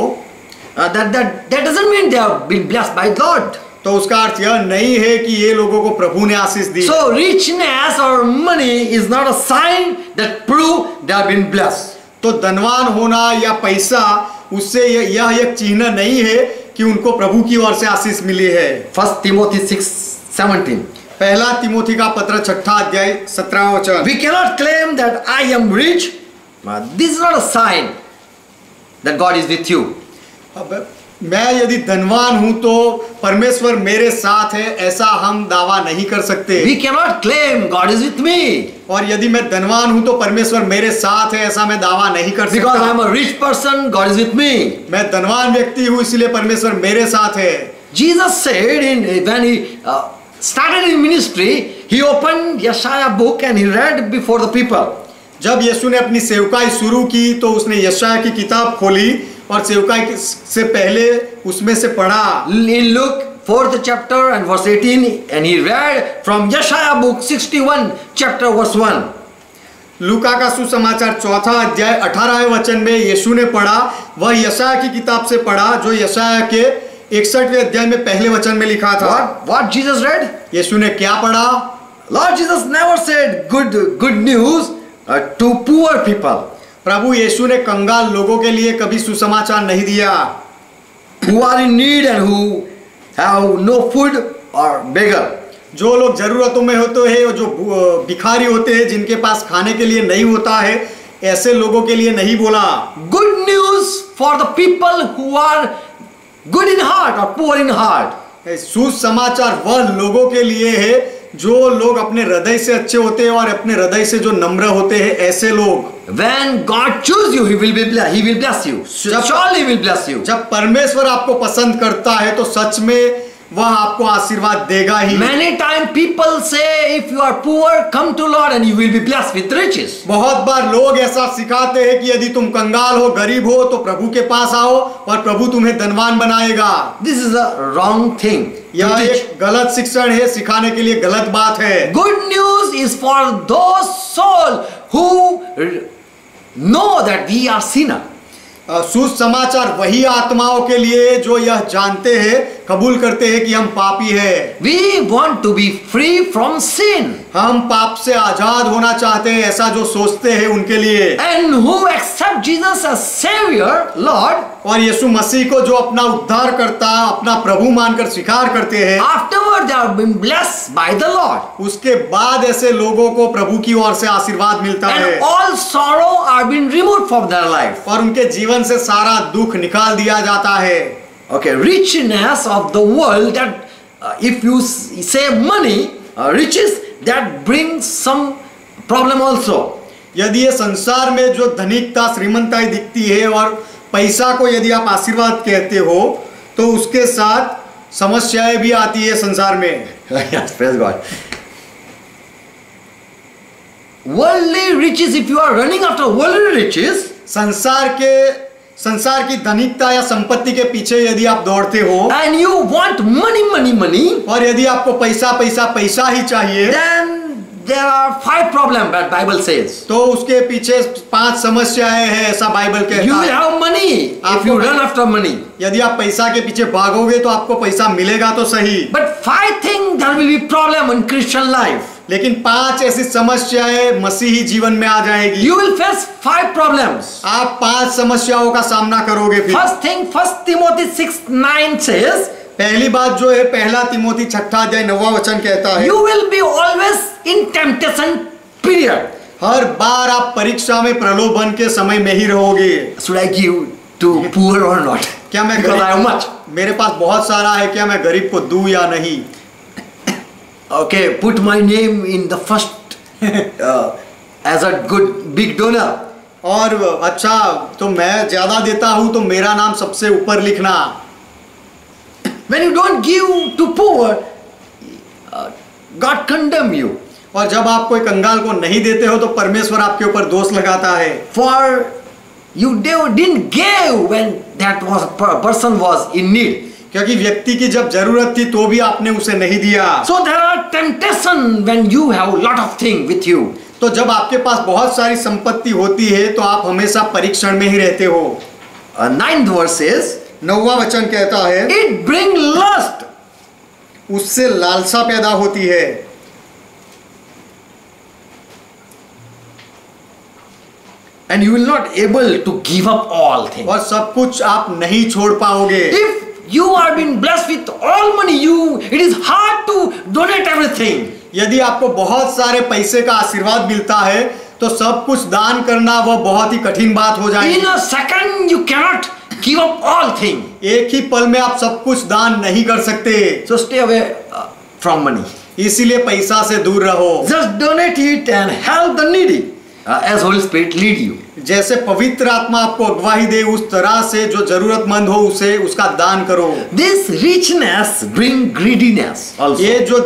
that doesn't mean they have been blessed by God. तो उसका अर्थ यह नहीं है कि ये लोगों को प्रभु ने आशीष दी। So richness or money is not a sign that prove they have been blessed. तो धनवान होना या पैसा उससे यह एक चिन्ह नहीं है कि उनको प्रभु की ओर से आशीष मिली है। 1 Timothy 6:17. पहला तिमोथी का पत्र 6 अध्याय 17वां वचन, We cannot claim that I am rich. This is not a sign that God is with you. अब मैं यदि धनवान हूं तो परमेश्वर मेरे साथ है ऐसा हम दावा नहीं कर सकते। We cannot claim God is with me. और यदि मैं धनवान हूं तो परमेश्वर मेरे साथ है ऐसा मैं दावा नहीं कर Because I am सकता। a rich person, God is with me. मैं धनवान व्यक्ति हूं इसलिए परमेश्वर मेरे साथ है। Jesus said when he started his ministry, he opened Yeshaya book and he read before the people. जब यीशु ने अपनी सेवकाई शुरू की तो उसने यशाया की किताब खोली और सेवकाई से पहले उसमें से पढ़ा। In Luke 4th chapter and verse 18, and he read from Yeshaya book 61 chapter verse 1. लूका का सुसमाचार 4 अध्याय 18वें वचन में यीशु ने पढ़ा, वह यशाया की किताब से पढ़ा जो यशाया के 61वें अध्याय में पहले वचन में लिखा था। What Jesus read? यीशु ने क्या पढ़ा? Lord Jesus never said good news to poor people. प्रभु यीशु ने कंगाल लोगों के लिए कभी सुसमाचार नहीं दिया। Who are in need and who have no food or beggar. जो लोग जरूरतों में होते हैं, जो भिखारी होते हैं, जिनके पास खाने के लिए नहीं होता है, ऐसे लोगों के लिए नहीं बोला। Good news for the people who are good in heart or poor in heart. सुसमाचार वह लोगों के लिए है जो लोग अपने हृदय से अच्छे होते हैं और अपने हृदय से जो नम्र होते हैं, ऐसे लोग। When God choose you, He will bless you. Surely He will bless you. जब परमेश्वर आपको पसंद करता है तो सच में वह आपको आशीर्वाद देगा ही। Many times people say, if you are poor, come to Lord and you will be blessed with riches. बहुत बार लोग ऐसा सिखाते हैं कि यदि तुम कंगाल हो, गरीब हो, तो प्रभु के पास आओ और प्रभु तुम्हें धनवान बनाएगा। This is a wrong thing. यह एक गलत शिक्षण है, सिखाने के लिए गलत बात है। Good news is for those souls who know that we are sinner. सुसमाचार वही आत्माओं के लिए जो यह जानते हैं, कबूल करते हैं कि हम पापी हैं। We want to be free from sin. हम पाप से आजाद होना चाहते हैं, ऐसा जो सोचते हैं उनके लिए। And who accept Jesus as Savior, Lord, और यीशु मसीह को जो अपना उद्धार करता, अपना प्रभु मानकर स्वीकार करते हैं, afterward they have been blessed by the Lord. उसके बाद ऐसे लोगों को प्रभु की ओर से आशीर्वाद मिलता है And all sorrow are being removed from their life. और उनके जीवन से सारा दुख निकाल दिया जाता है। Okay, richness of the world, that if you say money, riches, that brings some problem also. यदि ये संसार में जो धनिकता, श्रीमंताई दिखती है और पैसा को यदि आप आशीर्वाद कहते हो, तो उसके साथ समस्याएं भी आती है संसार में। Yes, praise God. Worldly riches, if you are running after worldly riches, संसार की धनिकता या संपत्ति के पीछे यदि आप दौड़ते हो, and you want money, और यदि आपको पैसा ही चाहिए, then there are 5 problems that Bible says. तो उसके पीछे 5 समस्याएं हैं, ऐसा बाइबल कहता You will है। have money if you run after money. यदि आप पैसा के पीछे भागोगे तो आपको पैसा मिलेगा तो सही, But 5 things there will be problem in Christian life. लेकिन 5 ऐसी समस्याएं मसीही जीवन में आ जाएगी। You will face 5 problems. आप 5 समस्याओं का सामना करोगे। फिर First thing, 1 Timothy 6:9 says, पहली बात जो है, पहला तिमोथी 6 अध्याय 9वां वचन कहता है, you will be always in temptation period. हर बार आप परीक्षा में प्रलोभन के समय में ही रहोगे। Should I give to poor or not? क्या मैं Because I have much. मेरे पास बहुत सारा है, क्या मैं गरीब को दूं या नहीं? Okay, put my name in the first as a good big donor. और अच्छा, तो मैं ज्यादा देता हूं तो मेरा नाम सबसे ऊपर लिखना। When you don't give to poor, God condemn you. और जब आप कोई कंगाल को नहीं देते हो तो परमेश्वर आपके ऊपर दोष लगाता है। For you didn't give when that person was in need. क्योंकि व्यक्ति की जब जरूरत थी तो भी आपने उसे नहीं दिया। So there are temptation when you have lot of things with you. तो जब आपके पास बहुत सारी संपत्ति होती है तो आप हमेशा परीक्षण में ही रहते हो। 9th verse says, 9वां वचन कहता है, it bring lust. उससे लालसा पैदा होती है। And you will not able to give up all things. और सब कुछ आप नहीं छोड़ पाओगे। If you are being blessed with all money, it is hard to donate everything. यदि आपको बहुत सारे पैसे का आशीर्वाद मिलता है तो सब कुछ दान करना वह बहुत ही कठिन बात हो जाएगी। In a second you cannot give up all things. एक ही पल में आप सब कुछ दान नहीं कर सकते। So stay away from money. इसीलिए पैसा से दूर रहो। Just donate it and help the needy as Holy Spirit lead you. जैसे पवित्र आत्मा आपको अगुवाई दे उस तरह से जो जरूरतमंद हो उसे उसका दान करो। This richness bring greediness also. ये जो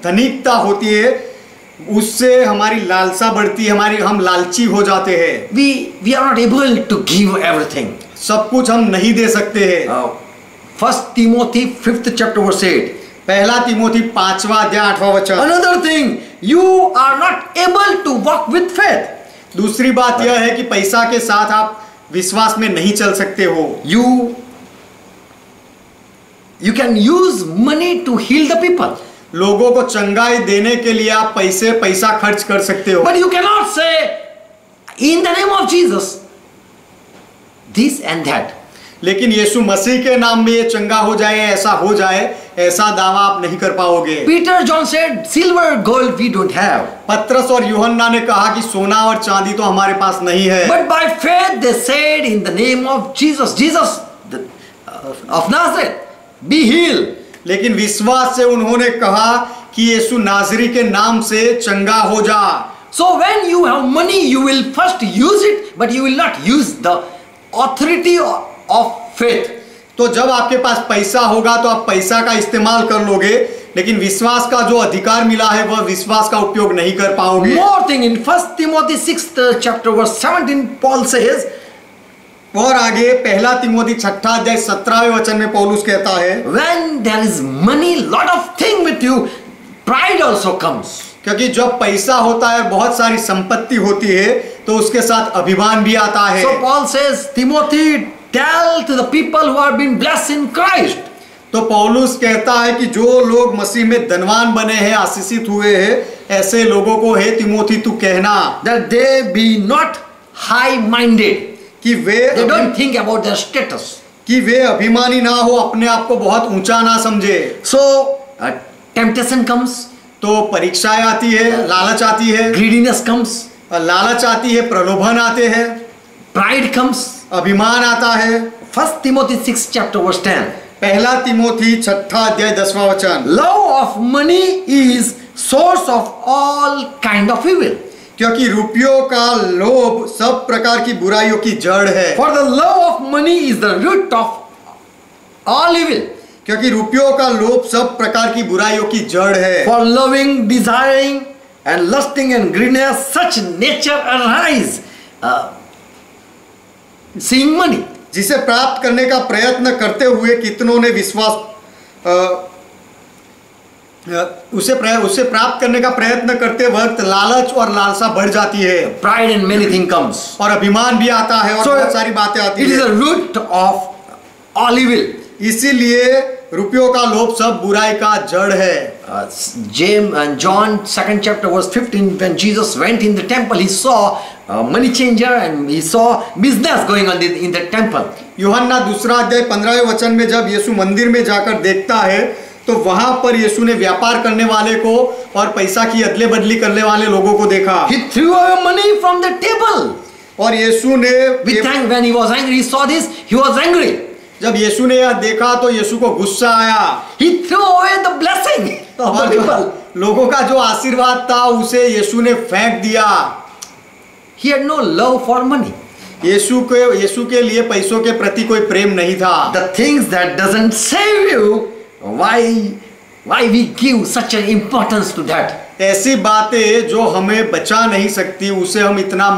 धनिकता होती है उससे हमारी लालसा बढ़ती है, हम लालची हो जाते हैं। We are not able to give everything. सब कुछ हम नहीं दे सकते हैं। 1 Timothy 5th chapter verse 8. पहला तिमोथी 5वां अध्याय 8वां वचन। Another thing, you are not able to walk with faith. दूसरी बात यह है कि पैसा के साथ आप विश्वास में नहीं चल सकते हो। You can use money to heal the people. लोगों को चंगाई देने के लिए आप पैसा खर्च कर सकते हो। But you cannot say in the name of Jesus this and that. लेकिन यीशु मसीह के नाम में ये चंगा हो जाए, ऐसा हो जाए, ऐसा दावा आप नहीं कर पाओगे। Peter, John said, silver, gold we don't have. पत्रस और यूहन्ना ने कहा कि सोना और चांदी तो हमारे पास नहीं है। But by faith they said in the name of Jesus of Nazareth, be healed. लेकिन विश्वास से उन्होंने कहा कि यीशु नाजरी के नाम से चंगा हो जा। So when you have money, you will first use it, but you will not use the authority of faith. तो जब आपके पास पैसा होगा तो आप पैसा का इस्तेमाल कर लोगे, लेकिन विश्वास का जो अधिकार मिला है वह विश्वास का उपयोग नहीं कर पाओगे। More thing in 1 Timothy 6th chapter verse 17, Paul says, और आगे पहला तिमोथी 6 अध्याय 17वें वचन में पौलुस कहता है, when there is money, lot of thing with you, pride also comes. क्योंकि जब पैसा होता है, बहुत सारी संपत्ति होती है, तो उसके साथ अभिमान भी आता है। So Paul says, Timothy, tell to the people who have been blessed in Christ तो पौलुस कहता है कि जो लोग मसीह में धनवान बने हैं, आशीषित हुए हैं, ऐसे लोगों को हे तिमोथी तू कहना that they be not high-minded. कि They don't think about their status. वे अभिमानी ना हो, अपने आप को बहुत ऊंचा ना समझे। So temptation comes, तो परीक्षाएं आती है, लालच आती है, greediness comes, लालच आती है, प्रलोभन आते हैं, pride comes. अभिमान आता है। 1 Timothy 6 chapter verse 10. पहला तिमोथी 6 अध्याय 10वां वचन। Love of money is source of all kind of evil. क्योंकि रुपयों का लोभ सब प्रकार की बुराइयों की जड़ है। For the love of money is the root of all evil. क्योंकि रुपयों का लोभ सब प्रकार की बुराइयों की जड़ है। For loving, desiring, and lusting and greediness, such nature arise, seeing money. जिसे प्राप्त करने का प्रयत्न करते हुए कितनों ने उसे प्राप्त करने का प्रयत्न करते वक्त लालच और लालसा बढ़ जाती है। Pride and many things comes. और अभिमान भी आता है और So, बहुत सारी बातें आती it is है। the root of all evil. इसीलिए रुपयों का लोभ सब बुराई का जड़ है। James and John 2nd chapter verse 15, when Jesus went in the temple, he saw a money changer and he saw business going on in the temple. यूहन्ना 2 अध्याय 15वें वचन में जब यीशु मंदिर में जाकर देखता है तो वहां पर यीशु ने व्यापार करने वाले को और पैसा की अदले बदली करने वाले लोगों को देखा। He threw away money from the table. और यीशु ने When he was angry, he saw this, he was angry. जब यीशु ने यह देखा तो यीशु को गुस्सा आया। He threw away the blessing of the people. लोगों का जो आशीर्वाद था उसे यीशु ने फेंक दिया। He had no love for money. यीशु के लिए पैसों के प्रति कोई प्रेम नहीं था। The things that doesn't save you, why we give such an importance to that? ऐसी बातें जो हमें बचा नहीं सकती उसे हम इतना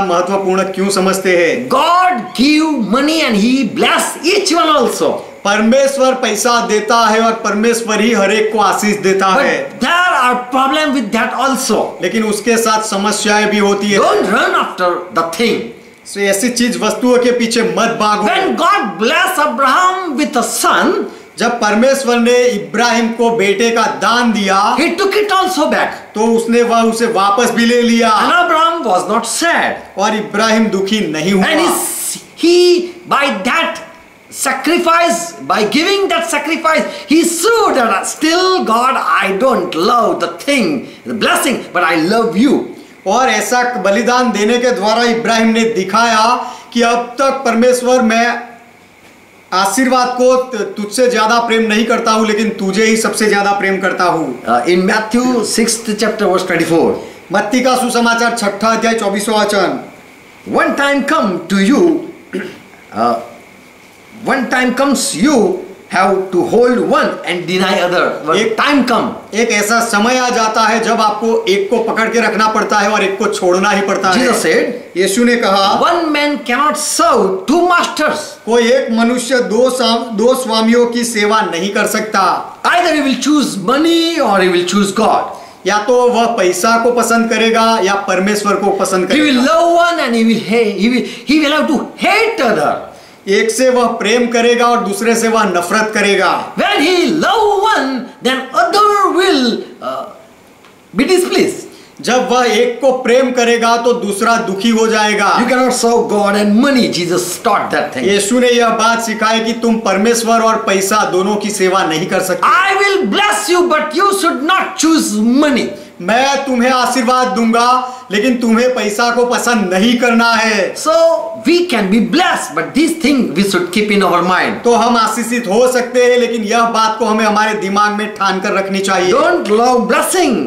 महत्वपूर्ण क्यों समझते हैं? God give money and He bless each one also. परमेश्वर पैसा देता है और परमेश्वर ही हर एक को आशीष देता है। But there are problem with that also. लेकिन उसके साथ समस्याएं भी होती है। Don't run after the thing. So, ऐसी चीज वस्तुओं के पीछे मत भागो। When God bless Abraham with a son, जब परमेश्वर ने इब्राहिम को बेटे का दान दिया, He took it also back. तो उसने उसे वापस भी ले लिया। And Abraham was not sad. और इब्राहिम दुखी नहीं हुआ। And he by that sacrifice, by giving that sacrifice, he showed that still God, I don't love the thing, the blessing, but I love you. और ऐसा बलिदान देने के द्वारा इब्राहिम ने दिखाया कि अब तक परमेश्वर मैं आशीर्वाद को तुझसे ज्यादा प्रेम नहीं करता हूं, लेकिन तुझे ही सबसे ज्यादा प्रेम करता हूं। In Matthew 6th chapter verse 24, मत्ती का सुसमाचार 6 अध्याय 24वां वचन। one time comes you have to hold one and deny other. One time come. एक ऐसा समय आ जाता है जब आपको एक को पकड़ के रखना पड़ता है और एक को छोड़ना ही पड़ता है। Jesus said, यीशु ने कहा, one man cannot serve two masters. कोई एक मनुष्य दो स्वामियों की सेवा नहीं कर सकता। Either he will choose money or he will choose God. या तो वह पैसा को पसंद करेगा या परमेश्वर को पसंद He will करेगा। love one and he will have to hate other. एक से वह प्रेम करेगा और दूसरे से वह नफरत करेगा। When he love one, then other will be displeased. जब वह एक को प्रेम करेगा तो दूसरा दुखी हो जाएगा। You cannot serve God and money. Jesus taught that thing. यीशु ने यह बात सिखाई कि तुम परमेश्वर और पैसा दोनों की सेवा नहीं कर सकते। I will bless you, but you should not choose money. मैं तुम्हें आशीर्वाद दूंगा लेकिन तुम्हें पैसा को पसंद नहीं करना है। So we can be blessed, but this thing we should keep in our mind. तो हम आशीषित हो सकते हैं लेकिन यह बात को हमें हमारे दिमाग में ठान कर रखनी चाहिए। Don't love blessing.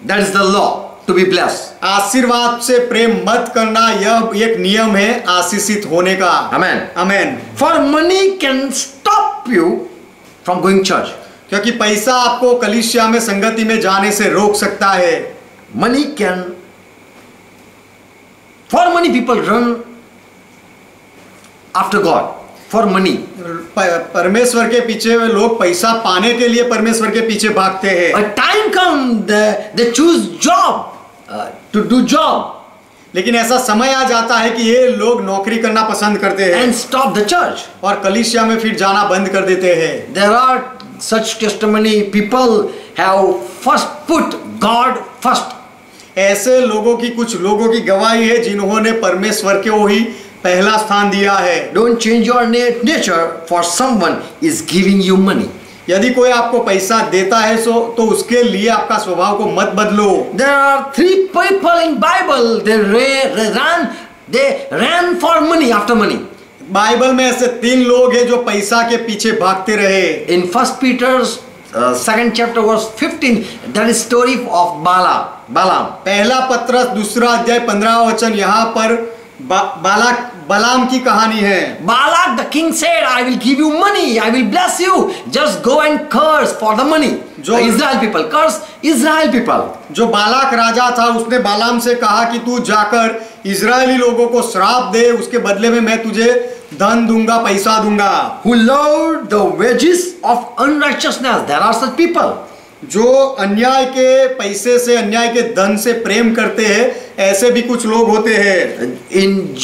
That is the law to be blessed. आशीर्वाद से प्रेम मत करना, यह एक नियम है आशीषित होने का। Amen. Amen. For money can stop you from going church. क्योंकि पैसा आपको कलीसिया में संगति में जाने से रोक सकता है। Money can. For money people run after God. For money. परमेश्वर के पीछे लोग पैसा पाने के लिए परमेश्वर के पीछे भागते हैं। A time come they choose job to do job. लेकिन ऐसा समय आ जाता है कि ये लोग नौकरी करना पसंद करते हैं and stop the church. और कलीसिया में फिर जाना बंद कर देते हैं। There are such testimony. People have first put God first. ऐसे लोगों की कुछ लोगों की गवाही है जिन्होंने परमेश्वर को ही पहला स्थान दिया है। Don't change your nature for someone is giving you money. यदि कोई आपको पैसा देता है तो उसके लिए आपका स्वभाव को मत बदलो। There are 3 people in Bible. They ran for money after money. Bible में ऐसे 3 लोग हैं जो पैसा के पीछे भागते रहे। In 1 Peter's 2nd chapter verse 15, that is story of Balaam. पहला पत्रस 2 अध्याय 15 वचन यहाँ पर बलाम की कहानी है। Balak the king said, I will give you money, I will bless you, just go and curse for the money. जो Israel people, curse Israel people. जो बालाक राजा था उसने बालाम से कहा कि तू जाकर इजरायली लोगों को श्राप दे, उसके बदले में मैं तुझे धन दूंगा, पैसा दूंगा। Who loved the wages of unrighteousness. There are such people. जो अन्याय के पैसे से, अन्याय के धन से प्रेम करते हैं, ऐसे भी कुछ लोग होते हैं। In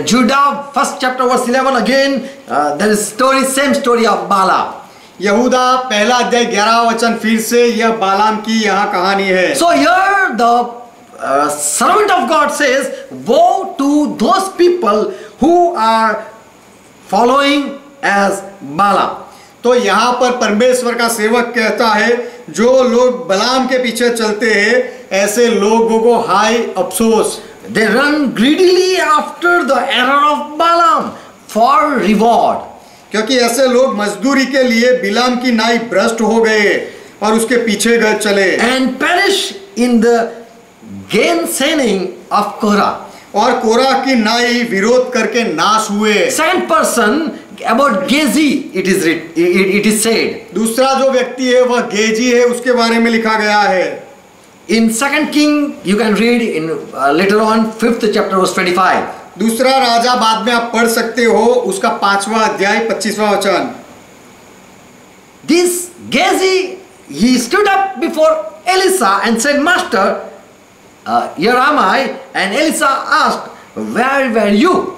Judah 1st chapter verse 11 again, there is same story of Balaam. यहूदा पहला अध्याय 11 वचन फिर से यह बालाम की यहाँ कहानी है। So here the servant of God says, woe to those people who are following as Balaam. तो यहाँ पर परमेश्वर का सेवक कहता है जो लोग बलाम के पीछे चलते हैं ऐसे लोगों को हाय अफसोस। They run greedily after the error of Balaam for reward. क्योंकि ऐसे लोग मजदूरी के लिए बिलाम की नाई भ्रष्ट हो गए और उसके पीछे गए चले। And perish in the gainsaying of Korah. और कोरा की नाई विरोध करके नाश हुए। Second person about Gezi, it is said. दूसरा जो व्यक्ति है वह गेजी है, उसके बारे में लिखा गया है। In 2nd King you can read in later on 5th chapter verse 25. दूसरा राजा बाद में आप पढ़ सकते हो, उसका 5वां अध्याय 25वां वचन। This Gezi, he stood up before Elisha and said, Master, here am I. And Elisha asked, where were you?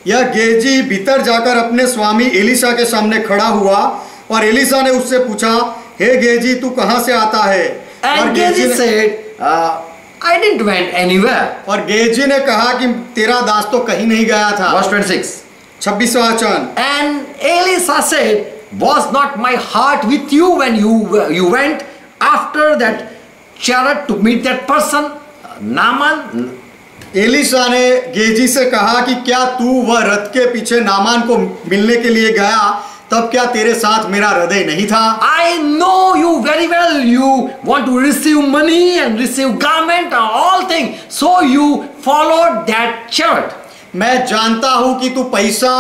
यह गेजी भीतर जाकर अपने स्वामी एलिशा के सामने खड़ा हुआ और एलिशा ने उससे पूछा, हे गेजी तू कहां से आता है? And Gezi said, I didn't went anywhere. और गेजी ने कहा कि तेरा दास तो कहीं नहीं गया था। Verse 26. 26वां वचन। And Elisha said, was not my heart with you when you went after that chariot to meet that person, Naaman? Elisha ने गेजी से कहा कि क्या तू वह रथ के पीछे नामान को मिलने के लिए गया, तब क्या तेरे साथ मेरा हृदय नहीं था? I know you very well. You want to receive money and receive garment and all things. So you followed that chariot. मैं जानता हूं कि तू पैसा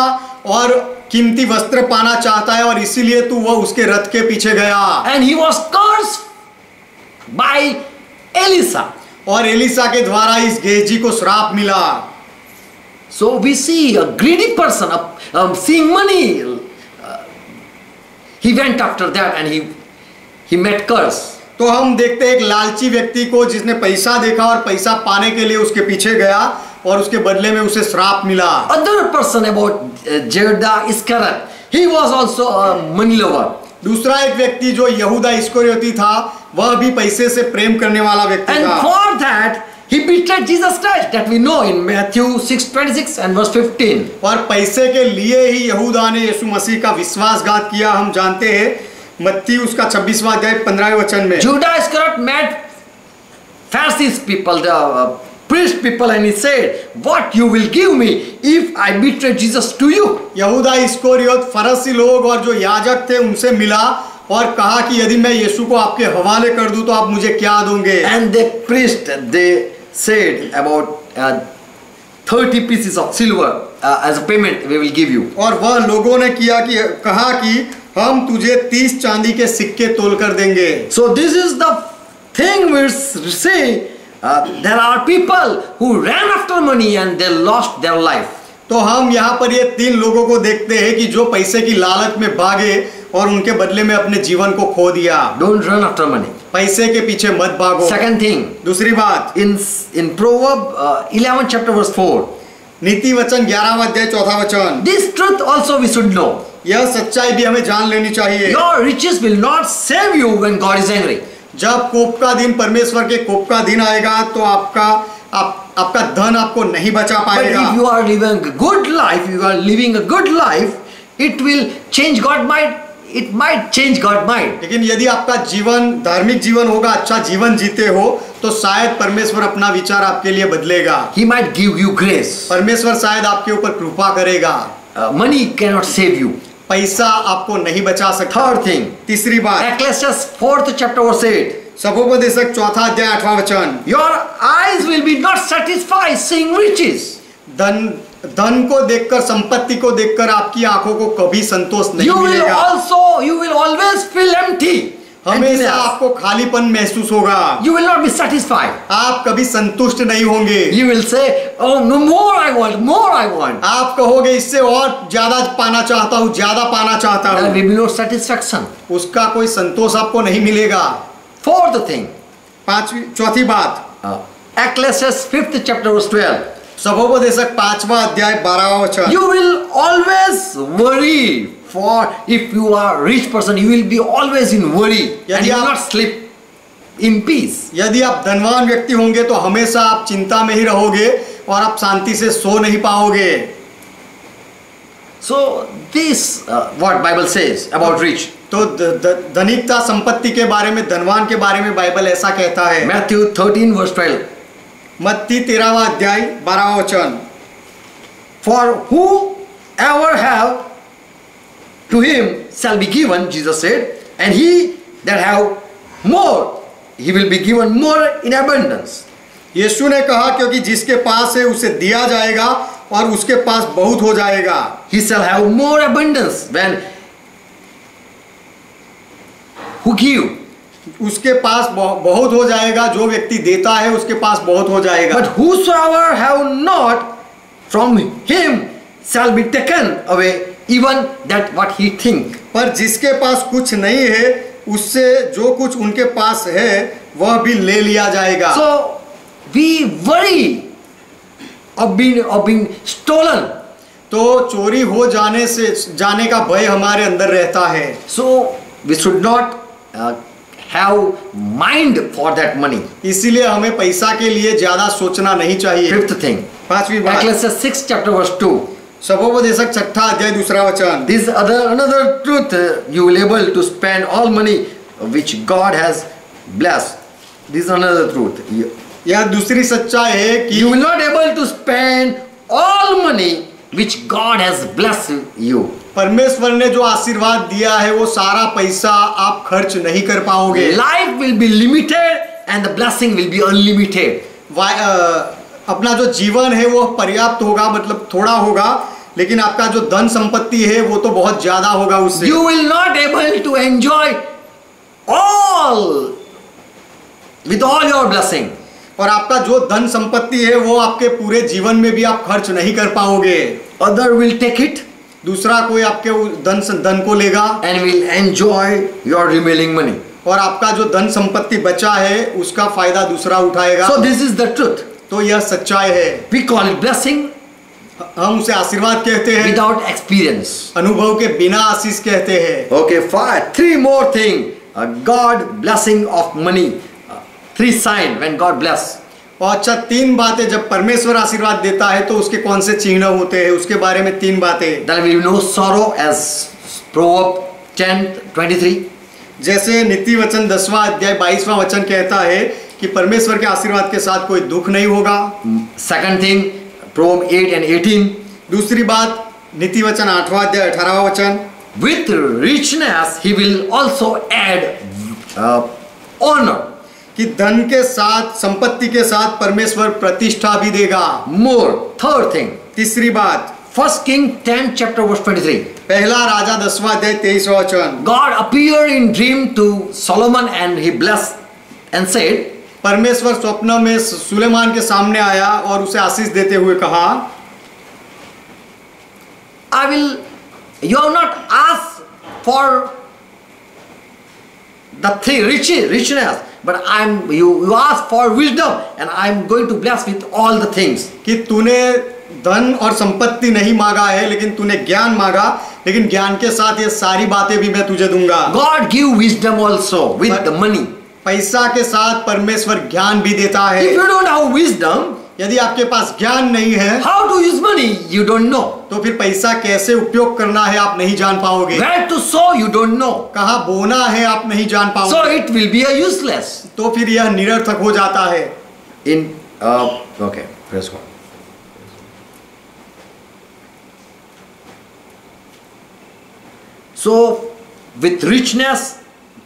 और कीमती वस्त्र पाना चाहता है और इसीलिए तू वह उसके रथ के पीछे गया। And he was cursed by Elisha. और एलिशा के द्वारा इस गेजी को श्राप मिला। So we see a greedy person seeing money. He went after that and he met curse. तो हम देखते हैं एक लालची व्यक्ति को जिसने पैसा देखा और पैसा पाने के लिए उसके पीछे गया और उसके बदले में उसे श्राप मिला। Other person about Judah Iscariot, he was also a money lover. दूसरा एक व्यक्ति जो यहूदा इस्करियोती था, वह भी पैसे से प्रेम करने वाला व्यक्ति And था। for that he betrayed Jesus Christ, that we know in Matthew 6:26 and verse 15. और पैसे के लिए ही यहूदा ने यीशु मसीह का विश्वासघात किया, हम जानते हैं मत्ती उसका 26वां अध्याय 15वें वचन में। Judah Iscariot met Pharisees people, the priest people, and he said, what you will give me if I betray Jesus to you? यहूदा इस्करियोत फरीसी लोग और जो याजक थे उनसे मिला और कहा कि यदि मैं यीशु को आपके हवाले कर दूं तो आप मुझे क्या दोगे? And the priest, they said about 30 pieces of silver as a payment we will give you. और वह लोगों ने कहा कि हम तुझे 30 चांदी के सिक्के तोल कर देंगे। So this is the thing we say, there are people who ran after money and they lost their life. तो हम यहाँ पर ये 3 लोगों को देखते हैं कि जो पैसे की लालच में भागे और उनके बदले में अपने जीवन को खो दिया। Don't run after money. पैसे के पीछे मत भागो। Second thing, दूसरी बात, in Proverb 11 chapter verse 4, नीति वचन 11वां अध्याय 4था वचन, this truth also we should know. यह सच्चाई भी हमें जान लेनी चाहिए। Your riches will not save you when God is angry. जब कोप का दिन, परमेश्वर के कोप का दिन आएगा तो आपका धन आपको नहीं बचा But पाएगा। if you are living a good life, you are living a good life, it will change God mind. It might change God mind. लेकिन यदि आपका जीवन धार्मिक जीवन होगा, अच्छा जीवन जीते हो, तो शायद परमेश्वर अपना विचार आपके लिए बदलेगा। He might give you grace. परमेश्वर शायद आपके ऊपर कृपा करेगा। Money cannot save you. पैसा आपको नहीं बचा सकता। Third thing, तीसरी बात, Ecclesiastes 4th chapter verse 8. सबोपदेशक 4था अध्याय 8वां वचन, Your eyes will be not satisfied seeing riches. धन को देखकर, संपत्ति को देखकर आपकी आंखों को कभी संतोष नहीं मिलेगा। You will always feel empty. हमेशा आपको खालीपन महसूस होगा। You will not be satisfied. आप कभी संतुष्ट नहीं होंगे। You will say, oh no, more I want, more I want. आप कहोगे इससे और ज्यादा पाना चाहता हूँ, ज्यादा पाना चाहता There हूँ। will be no satisfaction. उसका कोई संतोष आपको नहीं मिलेगा। Fourth thing, चौथी बात, Ecclesiastes 5th chapter verse 12. सबोपदेशक 5वां अध्याय 12वां वचन, You will always worry. For if you are a rich person, you will be always in worry and you will not sleep in peace. यदि आप धनवान व्यक्ति होंगे तो हमेशा आप चिंता में ही रहोगे और आप शांति से सो नहीं पाओगे। So this what Bible says about rich. तो धनिकता, संपत्ति के बारे में, धनवान के बारे में बाइबल ऐसा कहता है। Matthew 13 verse 12. मत्ती 13वां अध्याय 12वां वचन, For whoever have to him shall be given, Jesus said, and he that have more, he will be given more in abundance. यीशु ने कहा क्योंकि जिसके पास है उसे दिया जाएगा और उसके पास बहुत हो जाएगा। He shall have more abundance when who give. उसके पास बहुत हो जाएगा, जो व्यक्ति देता है उसके पास बहुत हो जाएगा। But whosoever have not, from him shall be taken away even that what he think. पर जिसके पास कुछ नहीं है उससे जो कुछ उनके पास है वह भी ले लिया जाएगा। So we worry of being stolen. तो चोरी हो जाने का भय हमारे अंदर रहता है। So we should not have mind for that money. इसीलिए हमें पैसा के लिए ज्यादा सोचना नहीं चाहिए। Fifth thing, पांचवी बात, Ecclesiastes 6 chapter verse 2. सबोपदेशक 6ठा अध्याय 2रा वचन, This another truth, you will able to spend all money which God has blessed. This is another truth. यह दूसरी सच्चाई है कि You will not able to spend all money which God has blessed you. परमेश्वर ने जो आशीर्वाद दिया है वो सारा पैसा आप खर्च नहीं कर पाओगे। Life will be limited and the blessing will be unlimited. अपना जो जीवन है वो पर्याप्त होगा, मतलब थोड़ा होगा, लेकिन आपका जो धन संपत्ति है वो तो बहुत ज्यादा होगा उससे। You will not able to enjoy all with all your blessing. और आपका जो धन संपत्ति है वो आपके पूरे जीवन में भी आप खर्च नहीं कर पाओगे। Other will take it दूसरा कोई आपके धन को लेगा and will enjoy your remaining money. और आपका जो धन संपत्ति बचा है उसका फायदा दूसरा उठाएगा। So this is the truth. तो यह सच्चाई है। We call it blessing हम उसे आशीर्वाद कहते हैं, without experience. अनुभव के बिना आशीष कहते हैं। Okay, three more thing. God blessing of money. Three sign when God bless. और अच्छा, 3 बातें जब परमेश्वर आशीर्वाद देता है तो उसके कौन से चिन्ह होते हैं, उसके बारे में 3 बातें। Then we know sorrow as Proverbs 10:23. जैसे नीति वचन 10वां अध्याय 22वां वचन कहता है कि परमेश्वर के आशीर्वाद के साथ कोई दुख नहीं होगा। Second thing, Proverbs 8:18. दूसरी बात, नीति वचन 8वां अध्याय 18वां वचन, With richness he will also add honor. कि धन के साथ, संपत्ति के साथ परमेश्वर प्रतिष्ठा भी देगा। More. Third thing, तीसरी बात, 1 King 10 chapter verse 23. पहला राजा 10वां अध्याय 23वां वचन, God appeared in dream to Solomon and he blessed and said, परमेश्वर स्वप्न में सुलेमान के सामने आया और उसे आशीष देते हुए कहा, you have not asked for the thing, richness, but you ask for wisdom, and I'm going to bless with all the things. कि तूने धन और संपत्ति नहीं मांगा है, लेकिन तूने ज्ञान मांगा, लेकिन ज्ञान के साथ ये सारी बातें भी मैं तुझे दूंगा. God give wisdom also with the money. पैसा के साथ परमेश्वर ज्ञान भी देता है. If you don't have wisdom, यदि आपके पास ज्ञान नहीं है, how to use money you don't know. तो फिर पैसा कैसे उपयोग करना है आप नहीं जान पाओगे. Where to sow you don't know. कहाँ बोना है आप नहीं जान पाओगे. So it will be a useless. तो फिर यह निरर्थक हो जाता है. Okay, praise God. So with richness,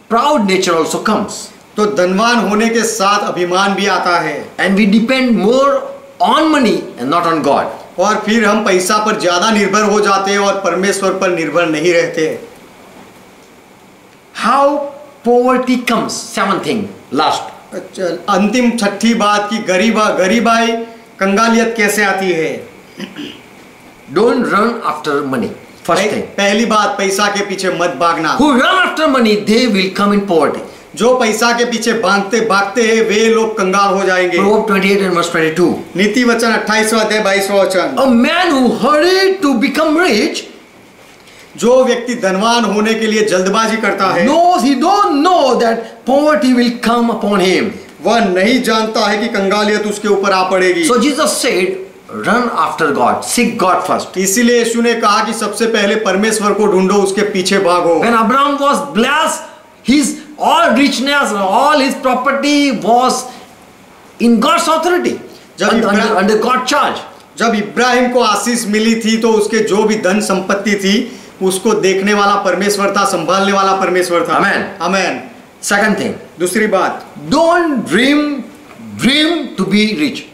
proud nature also comes. तो धनवान होने के साथ अभिमान भी आता है. And we depend more on money and not on God. और फिर हम पैसा पर ज्यादा निर्भर हो जाते हैं और परमेश्वर पर निर्भर नहीं रहते. How poverty comes? Seventh thing, last. अंतिम छठी बात की गरीबाई कंगालियत कैसे आती है. Don't run after money. First thing. पहली बात, पैसा के पीछे मत भागना. Who run after money, they will come in poverty. जो पैसा के पीछे भागते हैं वे लोग कंगाल हो जाएंगे. Proverbs 28 and verse 22. नीति वचन 28वां अध्याय 22वां वचन. A man who hurried to become rich, जो व्यक्ति धनवान होने के लिए जल्दबाजी करता है, he don't know that poverty will come upon him. वह नहीं जानता है कि कंगालियत उसके ऊपर आ पड़ेगी. So Jesus said, run after God, seek God first. इसीलिए यीशु ने कहा कि सबसे पहले परमेश्वर को ढूंढो, उसके पीछे भागो. When Abraham was blessed, his all richness, all his property was in God's authority, under God's charge. जब इब्राहिम को आशीष मिली थी तो उसके जो भी धन संपत्ति थी उसको देखने वाला परमेश्वर था, संभालने वाला परमेश्वर था. Amen. Amen. Second thing, दूसरी बात, don't dream to be rich.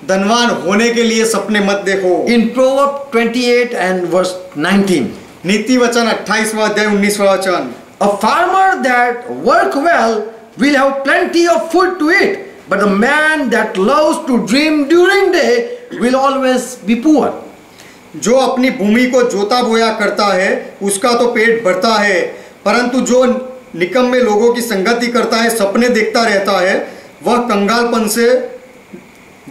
धनवान होने के लिए सपने मत देखो. In Proverbs 28 and verse 19. नीति वचन 28वां अध्याय 19वां वचन. A farmer that work well will have plenty of food to eat, but the man that loves to dream during day will always be poor. जो अपनी भूमि को जोता बोया करता है उसका तो पेट भरता है, परंतु जो निकम्मे लोगों की संगति करता है, सपने देखता रहता है, वह कंगालपन से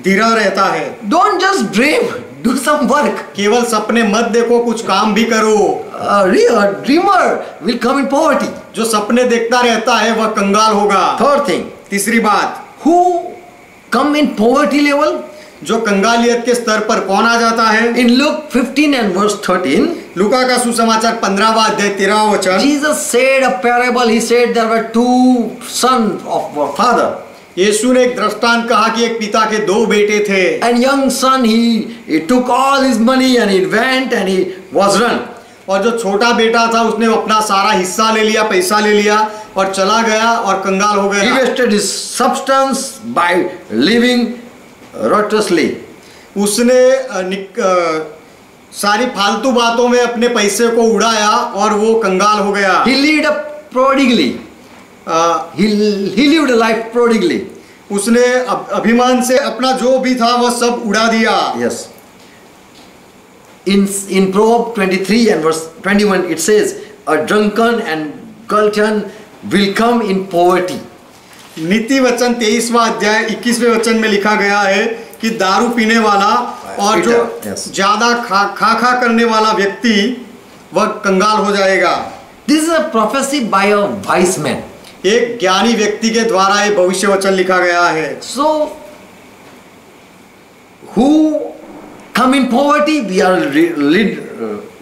धीरा रहता है. Don't just dream, do some work. केवल सपने मत देखो, कुछ काम भी करो. A real dreamer will come in poverty. जो सपने देखता रहता है वह कंगाल होगा. Third thing, तीसरी बात, who come in poverty level? जो कंगालियत के स्तर पर कौन आ जाता है. In Luke 15 and verse 13, लूका का सुसमाचार 15वां अध्याय 13वां वचन. Jesus said a parable. He said there were two sons of a father. यीशु ने एक दृष्टांत कहा कि एक पिता के दो बेटे थे. And young son, he took all his money and he went and he was run. और जो छोटा बेटा था उसने अपना सारा हिस्सा ले लिया, पैसा ले लिया और चला गया और कंगाल हो He गया. wasted his substance by living riotously. उसने सारी फालतू बातों में अपने पैसे को उड़ाया और वो कंगाल हो गया. He lived up prodigally. He lived a life prodigally. उसने अभिमान से अपना जो भी था वह सब उड़ा दिया. Yes. In Proverbs 23 and verse 21 it says, a drunken and glutton will come in poverty. नीति वचन 23वां अध्याय 21वें वचन में लिखा गया है कि दारू पीने वाला और जो ज्यादा खा करने वाला व्यक्ति वह कंगाल हो जाएगा. This is a prophecy by a wise man. एक ज्ञानी व्यक्ति के द्वारा ये भविष्य वचन लिखा गया है. So who come in poverty, we are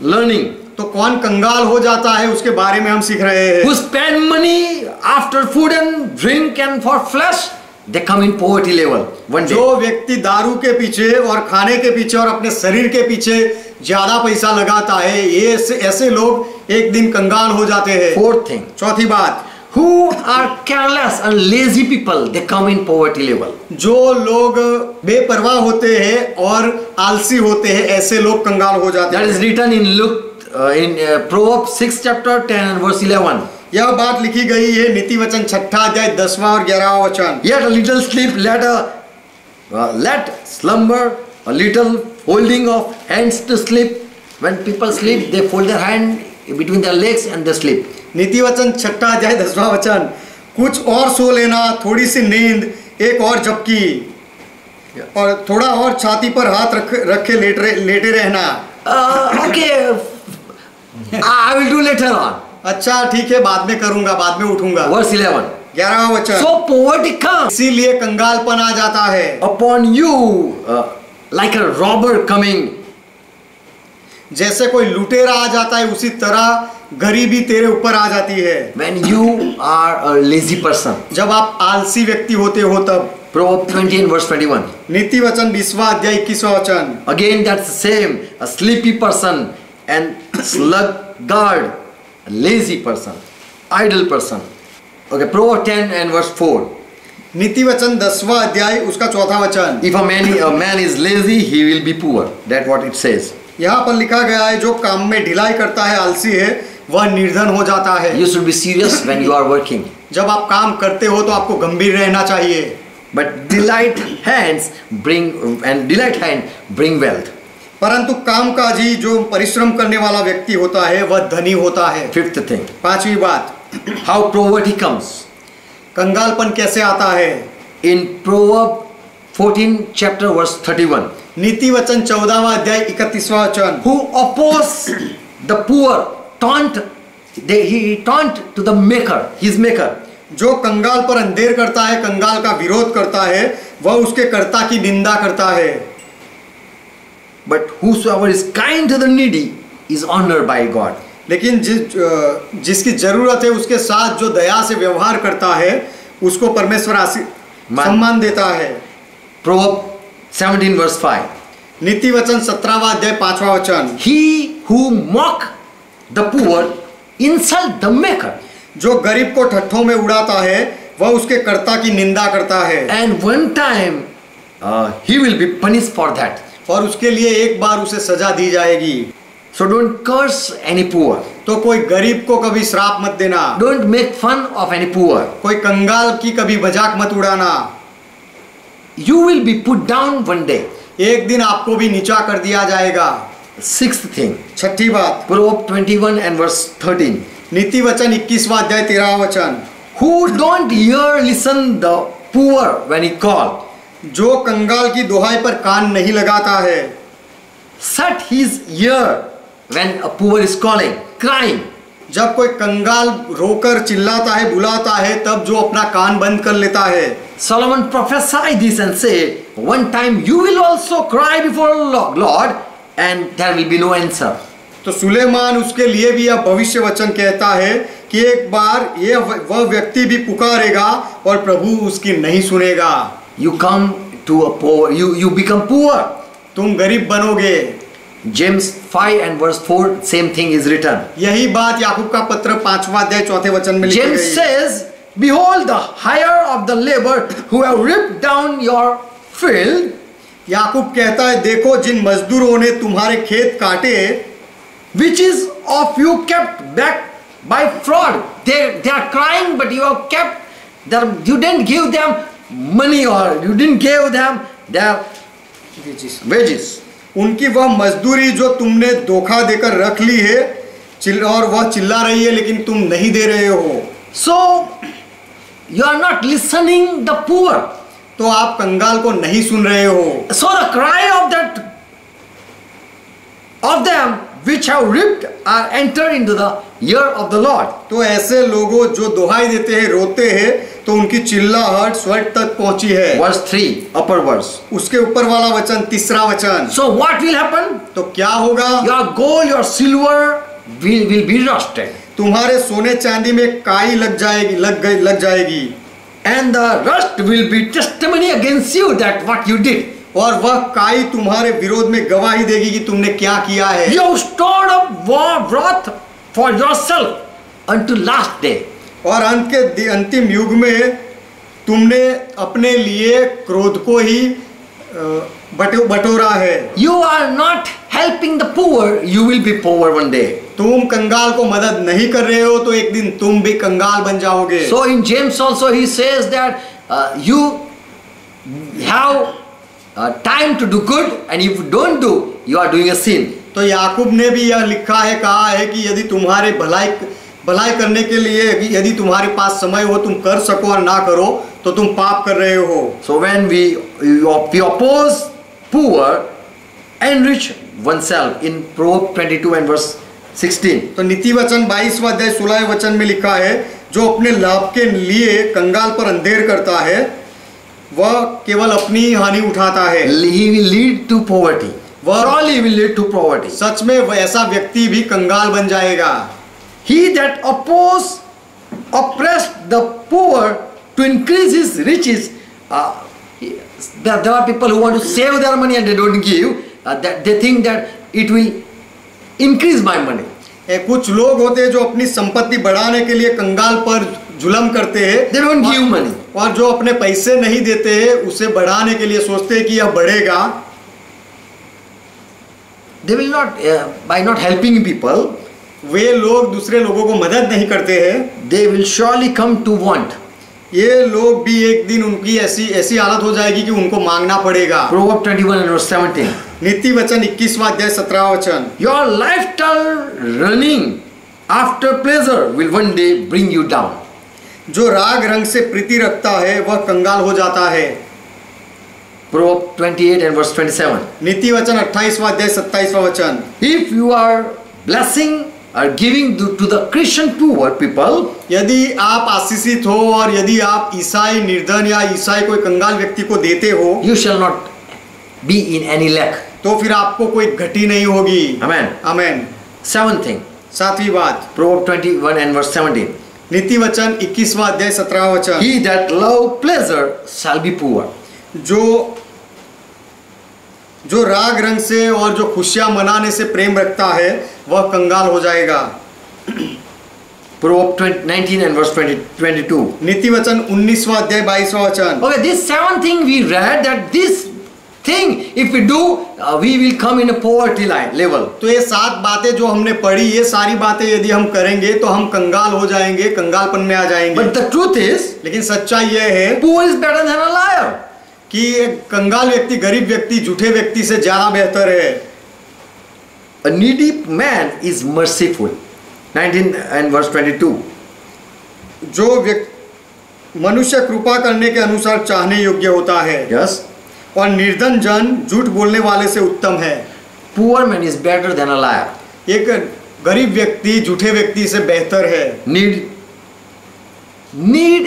learning. तो कौन कंगाल हो जाता है उसके बारे में हम सीख रहे हैं. Who spend money after food and drink and for flesh, they come in poverty level one day. जो व्यक्ति दारू के पीछे और खाने के पीछे और अपने शरीर के पीछे ज्यादा पैसा लगाता है, ये ऐसे लोग एक दिन कंगाल हो जाते हैं. Fourth thing, चौथी बात, who are careless and lazy people, they come in poverty level. जो लोग बेपरवाह होते हैं और आलसी होते हैं, ऐसे लोग कंगाल हो जाते हैं. That is written in Luke in Proverbs 6 chapter 10 and verse 11. यह बात लिखी गई है नीति वचन 6 अध्याय 10वां और 11वां वचन. Yet a little sleep, let slumber, a little folding of hands to sleep. When people sleep, they fold their hand between their legs and they sleep. नीति वचन 6 अध्याय 10वां वचन, कुछ और सो लेना, थोड़ी सी नींद, एक और झपकी, और थोड़ा और छाती पर हाथ रखे लेटे रहना। Okay, I will do later on. अच्छा ठीक है, बाद में करूंगा, बाद में उठूंगा। Verse 11. 11वां वचन, So poverty comes इसीलिए कंगालपन आ जाता है upon you like a robber coming. जैसे कोई लुटेरा आ जाता है, उसी तरह गरीबी तेरे ऊपर आ जाती है When you are a lazy person. जब आप आलसी व्यक्ति होते हो तब। Proverbs 20 and verse 21. नीति वचन 20वां अध्याय 21वां वचन, Again that's the same. A sleepy person and sluggard, a lazy person, idle person. Okay, Proverbs 10 and verse 4. नीति वचन 10वां अध्याय उसका 4था वचन, If a man is lazy, he will be poor. That's what it says. यहाँ पर लिखा गया है, जो काम में ढिलाई करता है, आलसी है, वह निर्धन हो जाता है। You should be serious when you are working. जब आप काम करते हो तो आपको गंभीर रहना चाहिए। But delight hand bring wealth. परंतु कामकाजी जो परिश्रम करने वाला व्यक्ति होता है वह धनी होता है। Fifth thing. 5वीं बात, How poverty comes. कंगालपन कैसे आता है? In Proverbs 14 chapter verse 31. नीति वचन 14वां अध्याय 31वां वचन, Who oppose the poor, he taunt to the maker, his maker. जो कंगाल पर अंधेर करता है, कंगाल का विरोध करता है, वह उसके कर्ता की निंदा करता है। But whosoever is kind to the needy is honored by God. लेकिन जिसकी जरूरत है उसके साथ जो दया से व्यवहार करता है, उसको परमेश्वर सम्मान देता है। Proverbs 17 verse 5. नीति वचन 17वां अध्याय 5वां वचन, He who mock the poor insult the maker. जो गरीब को ठट्ठों में उड़ाता है, वह उसके कर्ता की निंदा करता है। And one time he will be punished for that. और उसके लिए एक बार उसे सजा दी जाएगी। So don't curse any poor. तो कोई गरीब को कभी श्राप मत देना। Don't make fun of any poor. कोई कंगाल की कभी मजाक मत उड़ाना। You will be put down one day. एक दिन आपको भी नीचा कर दिया जाएगा। Sixth thing. 6ठी बात, Proverbs 21 and verse 13. नीति वचन 21वां अध्याय 13वां वचन, Who don't listen the poor when he call. जो कंगाल की दुहाई पर कान नहीं लगाता है। Shut his ear when a poor is calling, crying. जब कोई कंगाल रोकर चिल्लाता है, बुलाता है, तब जो अपना कान बंद कर लेता है। Solomon prophesied this and said, one time you will also cry before Lord and there will be no answer. तो सुलेमान उसके लिए भी यह भविष्य वचन कहता है कि एक बार वह व्यक्ति भी पुकारेगा और प्रभु उसकी नहीं सुनेगा। You come to a poor, you become poor. तुम गरीब बनोगे। James 5 and verse 4, same thing is written. यही बात याकूब का पत्र 5वां अध्याय 4थे वचन में लिखी गई। James says, behold the hire of the labor who have ripped down your field. याकूब कहता है, देखो जिन मजदूरों ने तुम्हारे खेत काटे, which is of you kept back by fraud. They are crying, but you have kept them. You didn't give them money or you didn't give them their wages. उनकी वह मजदूरी जो तुमने धोखा देकर रख ली है, और वह चिल्ला रही है लेकिन तुम नहीं दे रहे हो। So you are not listening the poor. तो आप कंगाल को नहीं सुन रहे हो। So the cry of them which have ripped are entered into the ear of the Lord. तो ऐसे लोगों जो दुहाई देते हैं, रोते हैं, तो उनकी चिल्लाहट स्वर्ग तक पहुंची है। Verse 3, upper verse. उसके ऊपर वाला वचन, तीसरा वचन। So what will happen? तो क्या होगा? Your gold, your silver will be rusted. तुम्हारे सोने चांदी में काई लग जाएगी। And the rust will be testimony against you that what you did. और वह काई तुम्हारे विरोध में गवाही देगी कि तुमने क्या किया है। You have stored up wrath for yourself unto last day. और अंतिम युग में तुमने अपने लिए क्रोध को ही बटोरा है। You are not helping the poor, you will be poor one day. तुम कंगाल को मदद नहीं कर रहे हो तो एक दिन तुम भी कंगाल बन जाओगे। So in James also he says that you have time to do good, and if you don't do, you are doing a sin. तो याकूब ने भी यह लिखा है, कहा है कि यदि तुम्हारे भलाई करने के लिए यदि तुम्हारे पास समय हो, तुम कर सको और ना करो, तो तुम पाप कर रहे हो। So when we oppose poor, enrich oneself in Proverbs 22 and verse 16. तो नीति वचन 22वां अध्याय 16वें वचन में लिखा है, जो अपने लाभ के लिए कंगाल पर अंधेर करता है, वह केवल अपनी हानि उठाता है। He will lead to poverty. Surely will lead to poverty. सच में वैसा व्यक्ति भी कंगाल बन जाएगा। He that oppressed the poor to increase his riches. There are people who want to save their money and they don't give. That they think that it will increase my money. कुछ लोग होते हैं जो अपनी संपत्ति बढ़ाने के लिए कंगाल पर जुल्म करते हैं। They don't give money. और जो अपने पैसे नहीं देते हैं, उसे बढ़ाने के लिए सोचते हैं कि यह बढ़ेगा। They will not, by not helping people, वे लोग दूसरे लोगों को मदद नहीं करते हैं। they will surely come to want. ये लोग भी एक दिन उनकी ऐसी हालत हो जाएगी कि उनको मांगना पड़ेगा। Proverbs 21 and verse 17. नीति वचन 21वां अध्याय 17वां वचन। Your lifestyle running after pleasure will one day bring you down. जो राग रंग से प्रीति रखता है, वह कंगाल हो जाता है। Proverbs 28 and verse 27. नीति वचन 28वां अध्याय 27वां वचन। If you are blessing or giving to the Christian poor people, यदि आप आशीषित हो और यदि आप ईसाई निर्धन या ईसाई कोई कंगाल व्यक्ति को देते हो, you shall not be in any lack. तो फिर आपको कोई घटी नहीं होगी। Amen. आमेन। Seventh thing, सातवीं बात, Proverbs 21 and verse 17. नीति वचन 21वां अध्याय 17वां वचन। He that love pleasure shall be poor. जो राग रंग से और जो खुशियां मनाने से प्रेम रखता है, वह कंगाल हो जाएगा। Proverbs 19 and verse 22. नीति वचन 19वां अध्याय 22वां वचन। Okay, this seventh thing we read, that this thing if we do, we will come in a poverty level. तो ये 7 बातें जो हमने पढ़ी, ये सारी बातें यदि हम करेंगे तो हम कंगाल हो जाएंगे, कंगालपन में आ जाएंगे। But the truth is, लेकिन सच्चाई यह है poor is better than a liar. कि एक कंगाल व्यक्ति गरीब व्यक्ति झूठे व्यक्ति से ज्यादा बेहतर है। A needy man is merciful. 19 and verse 22. जो मनुष्य कृपा करने के अनुसार चाहने योग्य होता है। Yes. और निर्धन जन झूठ बोलने वाले से उत्तम है। Poor man is better than a liar. एक गरीब व्यक्ति झूठे व्यक्ति से बेहतर है। Need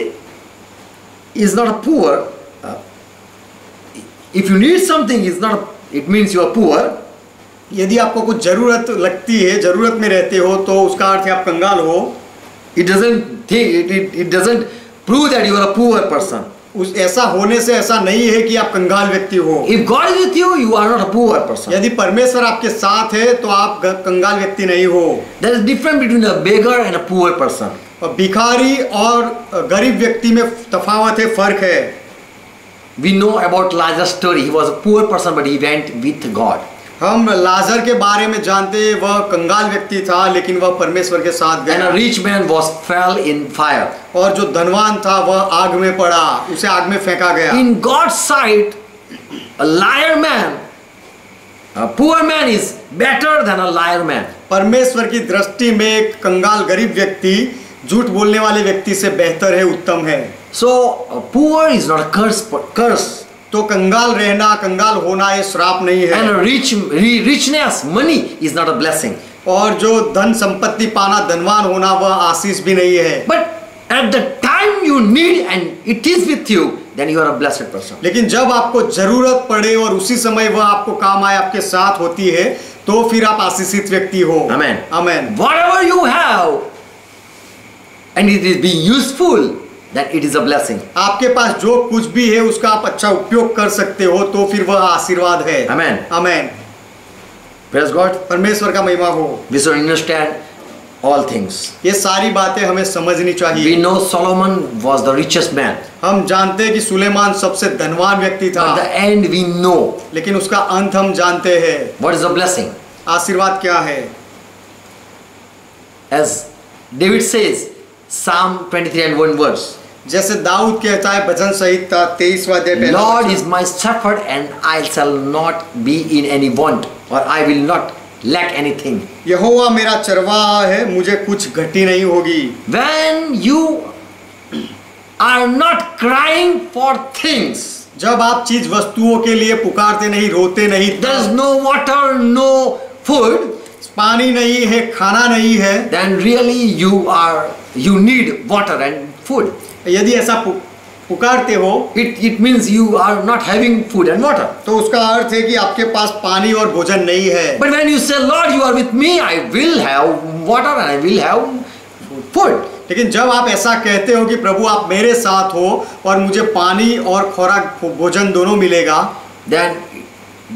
is not a poor. If you need something, it means you are poor. यदि आपको कुछ जरूरत लगती है, जरूरत में रहते हो, तो उसका अर्थ है आप कंगाल हो। It doesn't prove that you are a poor person. ऐसा होने से ऐसा नहीं है कि आप कंगाल व्यक्ति हो। If God is with you, you are not a poor person. यदि परमेश्वर आपके साथ है, तो आप कंगाल व्यक्ति नहीं हो। There is difference between a beggar and a poor person. और भिखारी और गरीब व्यक्ति में तफावत है, फर्क है। We know about Lazarus' story. He was a poor person, but he went with God. हम लाजर के बारे में जानते हैं, वह कंगाल व्यक्ति था, लेकिन वह परमेश्वर के साथ गया। And a rich man fell in fire. और जो धनवान था, वह आग में पड़ा, उसे आग में फेंका गया। In God's sight, a liar man, a poor man is better than a liar man. परमेश्वर की दृष्टि में एक कंगाल गरीब व्यक्ति झूठ बोलने वाले व्यक्ति से बेहतर है, उत्तम है। So poor is not a curse. तो कंगाल रहना, कंगाल होना ये श्राप नहीं है। And richness, money is not a blessing. और जो धन संपत्ति पाना, धनवान होना, वह आशीष भी नहीं है। But at the time you need and it is with you, then you are a blessed person. लेकिन जब आपको जरूरत पड़े और उसी समय वह आपको काम आए, आपके साथ होती है, तो फिर आप आशीषित व्यक्ति हो। Amen. Amen. Whatever you have and it is being useful, then it is a blessing. आपके पास जो कुछ भी है, उसका आप अच्छा उपयोग कर सकते हो, तो फिर वह आशीर्वाद है। Amen. Amen. Praise God. परमेश्वर का महिमा हो। We should understand all things. ये सारी बातें हमें समझनी चाहिए। We know Solomon was the richest man. हम जानते हैं कि सुलेमान सबसे धनवान व्यक्ति था। But the end we know. लेकिन उसका अंत हम जानते हैं। What is the blessing? आशीर्वाद क्या है? As David says, Psalm 23 and 1 verse. जैसे दाऊद कहता है भजन संहिता 23वां अध्याय पहला Lord वचन। is my shepherd and I shall not be in any want, or I will not lack anything. यहोवा मेरा चरवाहा है, मुझे कुछ घटी नहीं होगी। When you are not crying for things, जब आप चीज वस्तुओं के लिए पुकारते नहीं, रोते नहीं, there is no water, no food, पानी नहीं है, खाना नहीं है, then really you need water and food. यदि ऐसा पुकारते हो, It means you are not having food and water. तो उसका अर्थ है कि आपके पास पानी और भोजन नहीं है। But when you say, Lord, you are with me, I will have water and I will have food. लेकिन जब आप ऐसा कहते हो कि प्रभु आप मेरे साथ हो और मुझे पानी और खुराक भोजन दोनों मिलेगा, Then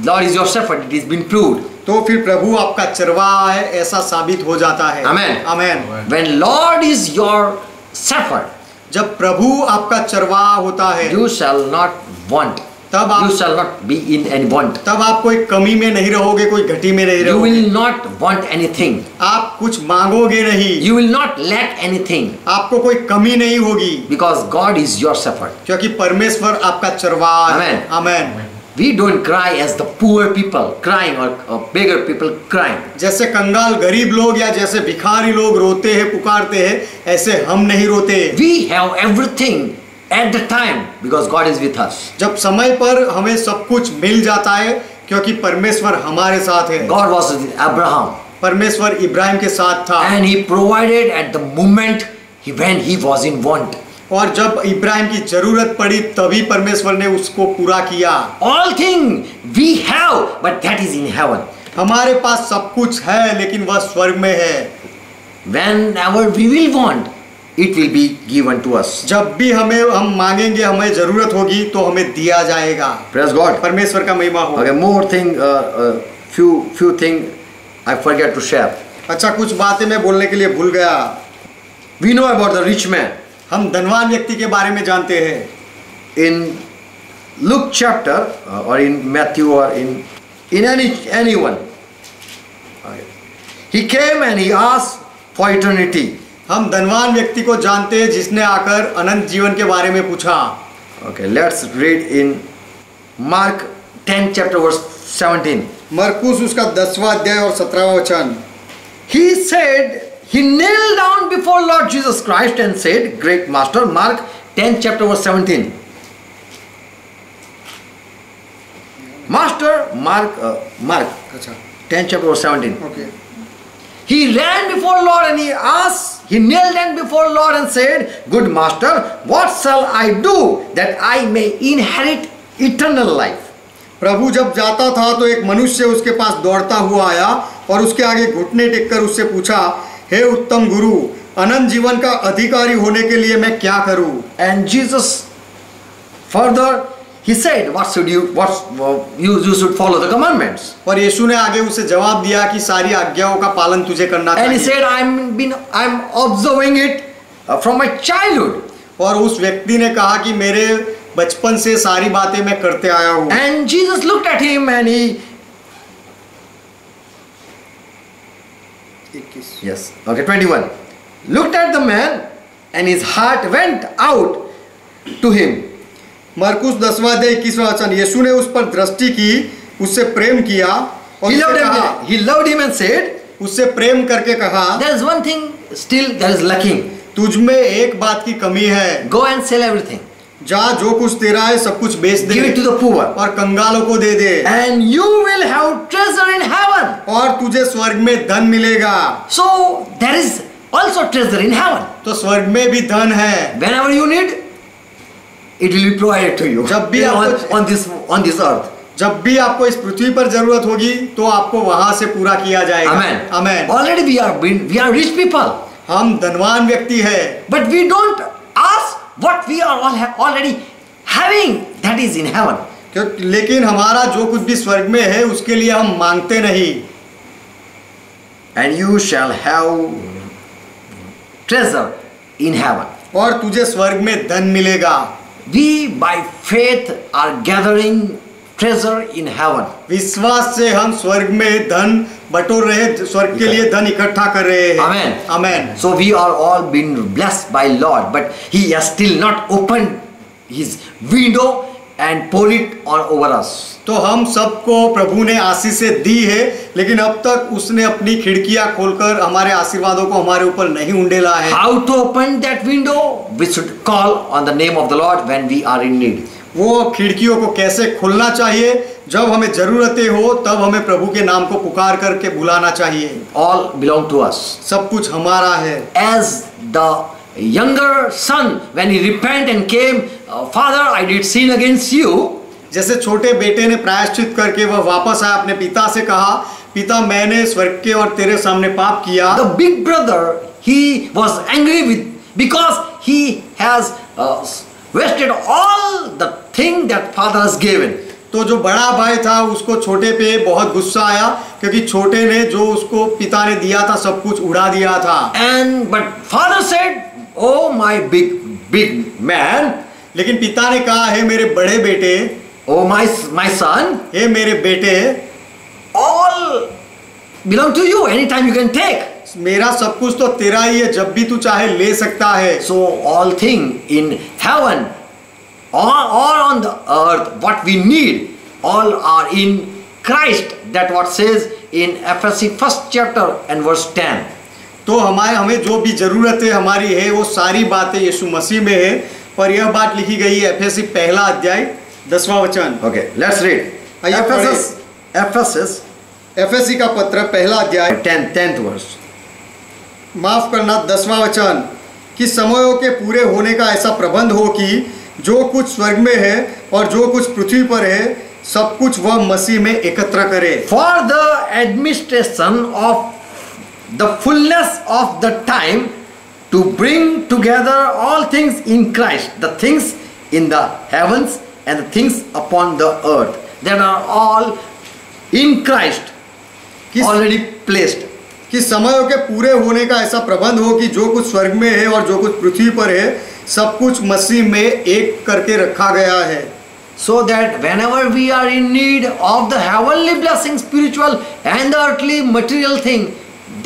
Lord is your shepherd. It has been proved. तो फिर प्रभु आपका चरवाहा है, ऐसा साबित हो जाता है। Amen. Amen. When Lord is your shepherd, जब प्रभु आपका चरवाहा होता है, you shall not want. तब You आप shall not be in any want. तब आप कोई कमी में नहीं रहोगे, कोई घटी में नहीं You रहोगे। will not want anything. आप कुछ मांगोगे नहीं, You will not lack anything आपको कोई कमी नहीं होगी, because God is your shepherd. क्योंकि परमेश्वर आपका चरवाहा है। Amen. Amen. We don't cry as the poor people crying or beggar people crying. जैसे कंगाल गरीब लोग या जैसे भिखारी लोग रोते हैं, पुकारते हैं, ऐसे हम नहीं रोते। We have everything at the time because God is with us. जब समय पर हमें सब कुछ मिल जाता है, क्योंकि परमेश्वर हमारे साथ है। God was with Abraham परमेश्वर इब्राहिम के साथ था, and he provided at the moment when he was in want. और जब इब्राहिम की जरूरत पड़ी तभी परमेश्वर ने उसको पूरा किया। All thing we have, but that is in heaven. हमारे पास सब कुछ है, लेकिन वह स्वर्ग में है। Whenever we will want, it will be given to us. जब भी हम मांगेंगे, हमें जरूरत होगी तो हमें दिया जाएगा। Praise God. परमेश्वर का महिमा हो। Okay, more thing, few thing I forget to share. अच्छा, कुछ बातें मैं बोलने के लिए भूल गया। We know about the rich man. हम धनवान व्यक्ति के बारे में जानते हैं। In Luke chapter or in Matthew or in anyone, he came and he asked for eternity. हम धनवान व्यक्ति को जानते हैं जिसने आकर अनंत जीवन के बारे में पूछा। Okay, let's read in Mark 10 chapter verse 17. मरकुस उसका 10वां अध्याय और 17वां वचन। He said, he knelt down before Lord Jesus Christ and said, Great Master, Mark 10 chapter verse 17. Master, Mark अच्छा, 10 chapter verse 17. Okay. He ran before Lord and he asked, he knelt down before Lord and said, Good Master, what shall I do that I may inherit eternal life? प्रभु जब जाता था तो एक मनुष्य उसके पास दौड़ता हुआ आया और उसके आगे घुटने टेककर उससे पूछा, हे उत्तम गुरु, अनंत जीवन का अधिकारी होने के लिए मैं क्या करूं? And Jesus further he said, you should follow the commandments. और यीशु ने आगे उसे जवाब दिया कि सारी आज्ञाओं का पालन तुझे करना And he चाहिए। said, I'm observing it from my childhood. और उस व्यक्ति ने कहा कि मेरे बचपन से सारी बातें मैं करते आया हूं। And Jesus looked at him and he, yes, okay, 21. Looked at the man and his heart went out to him. मरकुस 10वां अध्याय 21वां वचन। यीशु ने उस पर दृष्टि की, उससे प्रेम किया और He loved him and said, उससे प्रेम करके कहा, there is one thing still that is lacking. तुझ में एक बात की कमी है। Go and sell everything. जा, जो कुछ तेरा है सब कुछ बेच दे Give it to the poor. और कंगालों को दे दे, And you will have treasure in heaven. और तुझे स्वर्ग में धन मिलेगा। So there is also treasure in heaven. तो स्वर्ग में भी धन है। Whenever you need, it will be provided to you. जब भी on this earth. जब भी आपको इस पृथ्वी पर जरूरत होगी तो आपको वहां से पूरा किया जाएगा। Amen. Amen. Already we are rich people, हम धनवान व्यक्ति है, but we don't ask what we are already having that is in heaven. लेकिन हमारा जो कुछ भी स्वर्ग में है उसके लिए हम मांगते नहीं। And you shall have treasure in heaven. और तुझे स्वर्ग में धन मिलेगा। We by faith are gathering treasure in heaven. विश्वास से हम स्वर्ग में धन बटोर रहे, स्वर्ग के लिए धन इकट्ठा कर रहे हैं। Amen. Amen. So we are all been blessed by Lord, but He has still not opened His window and pour it on over us. तो हम सबको प्रभु ने आशीषें दी है, लेकिन अब तक उसने अपनी खिड़कियां खोलकर हमारे आशीर्वादों को हमारे ऊपर नहीं उंडेला है। How to open that window? We should call on the name of the Lord when we are in need. वो खिड़कियों को कैसे खोलना चाहिए? जब हमें जरूरतें हो तब हमें प्रभु के नाम को पुकार करके बुलाना चाहिए। All belong to us. सब कुछ हमारा है। As the younger son, when he repented and came, Father, I did sin against you. जैसे छोटे बेटे ने प्रायश्चित करके वह वापस आया, अपने पिता से कहा, पिता मैंने स्वर्ग के और तेरे सामने पाप किया। The big brother, he was angry with because he has wasted all the thing that father has given. तो जो बड़ा भाई था उसको छोटे पे बहुत गुस्सा आया, क्योंकि छोटे ने जो उसको पिता ने दिया था सब कुछ उड़ा दिया था। And but father said, "Oh my big man." लेकिन पिता ने कहा, हे मेरे बड़े बेटे, "Oh my son, हे मेरे बेटे, all belong to you. Anytime you can take." मेरा सब कुछ तो तेरा ही है, जब भी तू चाहे ले सकता है। So all thing in heaven or on the earth, what we need, all are in Christ. That what says in Ephesians 1st chapter and verse 10. तो हमें जो भी जरूरत है हमारी है, वो सारी बातें यीशु मसीह में है। पर यह बात लिखी गई है एफेसी 1 अध्याय 10वां वचन। Okay, let's read. एफेसी का पत्र 1 अध्याय 10th verse. माफ करना 10वां वचन, कि समयों के पूरे होने का ऐसा प्रबंध हो कि जो कुछ स्वर्ग में है और जो कुछ पृथ्वी पर है, सब कुछ वह मसीह में एकत्र करे। For the administration of the fullness of the time, to bring together all things in Christ, the things in the heavens and the things upon the earth, that are all in Christ, already placed. कि समयों के पूरे होने का ऐसा प्रबंध हो कि जो कुछ स्वर्ग में है और जो कुछ पृथ्वी पर है, सब कुछ मसीह में एक करके रखा गया है। So that whenever we are in need of the heavenly blessing, spiritual and the earthly material thing,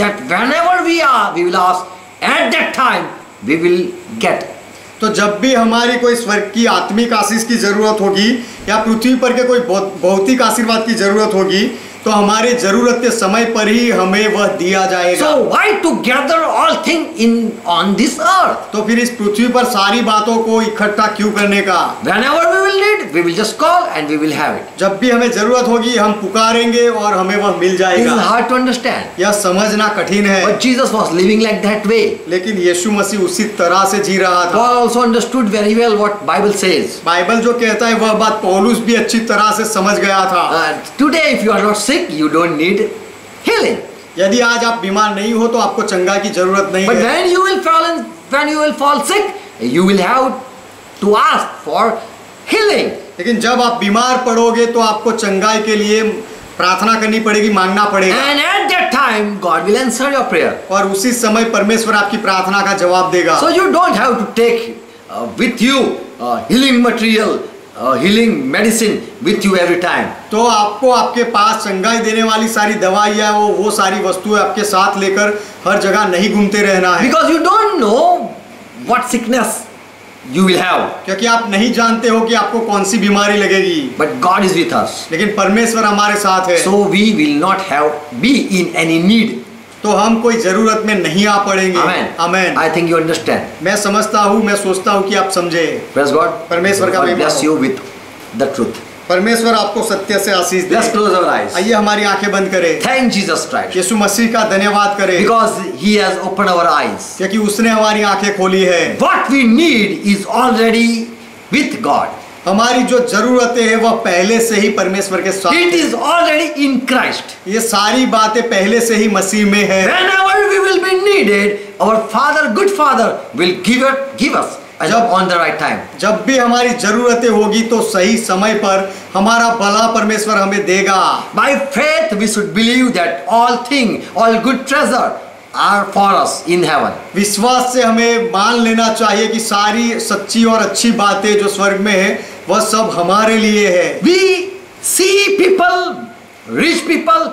that whenever we will ask, at that time we will get. तो जब भी हमारी कोई स्वर्ग की आत्मिक आशीष की जरूरत होगी या पृथ्वी पर के कोई भौतिक आशीर्वाद की जरूरत होगी, तो हमारे जरूरत के समय पर ही हमें वह दिया जाएगा। So why to gather all things on this earth? तो फिर इस पृथ्वी पर सारी बातों को इकट्ठा क्यों करने का? Whenever we will need, we will just call and we will have it. जब भी हमें जरूरत होगी हम पुकारेंगे और हमें वह मिल This जाएगा। is hard to understand. यह समझना कठिन है। But Jesus was living like that way. लेकिन यीशु मसीह उसी तरह से जी रहा था। Paul also understood very well what Bible says. Bible जो कहता है वह बात पौलुस भी अच्छी तरह से समझ गया था। Today if you are not sick, you don't need healing. यदि आज आप बीमार नहीं हो तो आपको चंगा की जरूरत नहीं But है। when you will fall sick, you will have to ask for healing. लेकिन जब आप बीमार पड़ोगे तो आपको चंगाई के लिए प्रार्थना करनी पड़ेगी, मांगना पड़ेगा। And at that time, God will answer your prayer. और उसी समय परमेश्वर आपकी प्रार्थना का जवाब देगा। So you don't have to take with you healing material, healing medicine with you every time. तो आपको आपके पास चंगाई देने वाली सारी दवाइयाँ वो सारी वस्तुएं आपके साथ लेकर हर जगह नहीं घूमते रहना है। Because you don't know what sickness you will have. क्योंकि आप नहीं जानते हो कि आपको कौन सी बीमारी लगेगी। But God is with us. लेकिन परमेश्वर हमारे साथ है। So we will not be in any need. तो हम कोई जरूरत में नहीं आ पड़ेंगे। Amen. Amen. I think you understand. मैं समझता हूँ, मैं सोचता हूँ कि आप समझे। Praise God. परमेश्वर का God महिमा bless हो। you with the truth. परमेश्वर आपको सत्य से आशीष दे। Let's close our eyes. आइए हमारी आंखें बंद करें। Thank Jesus Christ. यीशु मसीह का धन्यवाद करें। Because He has opened our eyes. क्योंकि उसने हमारी आंखें खोली है। What we need is already with God. हमारी जो जरूरतें हैं वह पहले से ही परमेश्वर के साथ It है। is already in Christ. ये सारी बातें पहले से ही मसीह में है। Whenever we will be needed, our Father, good Father, will give us on the right time. जब भी हमारी जरूरतें होगी तो सही समय पर हमारा भला परमेश्वर हमें देगा। By faith, we should believe that all good treasure are for us in heaven. विश्वास से हमें मान लेना चाहिए कि सारी सच्ची और अच्छी बातें जो स्वर्ग में है वह सब हमारे लिए है। We see people, rich people,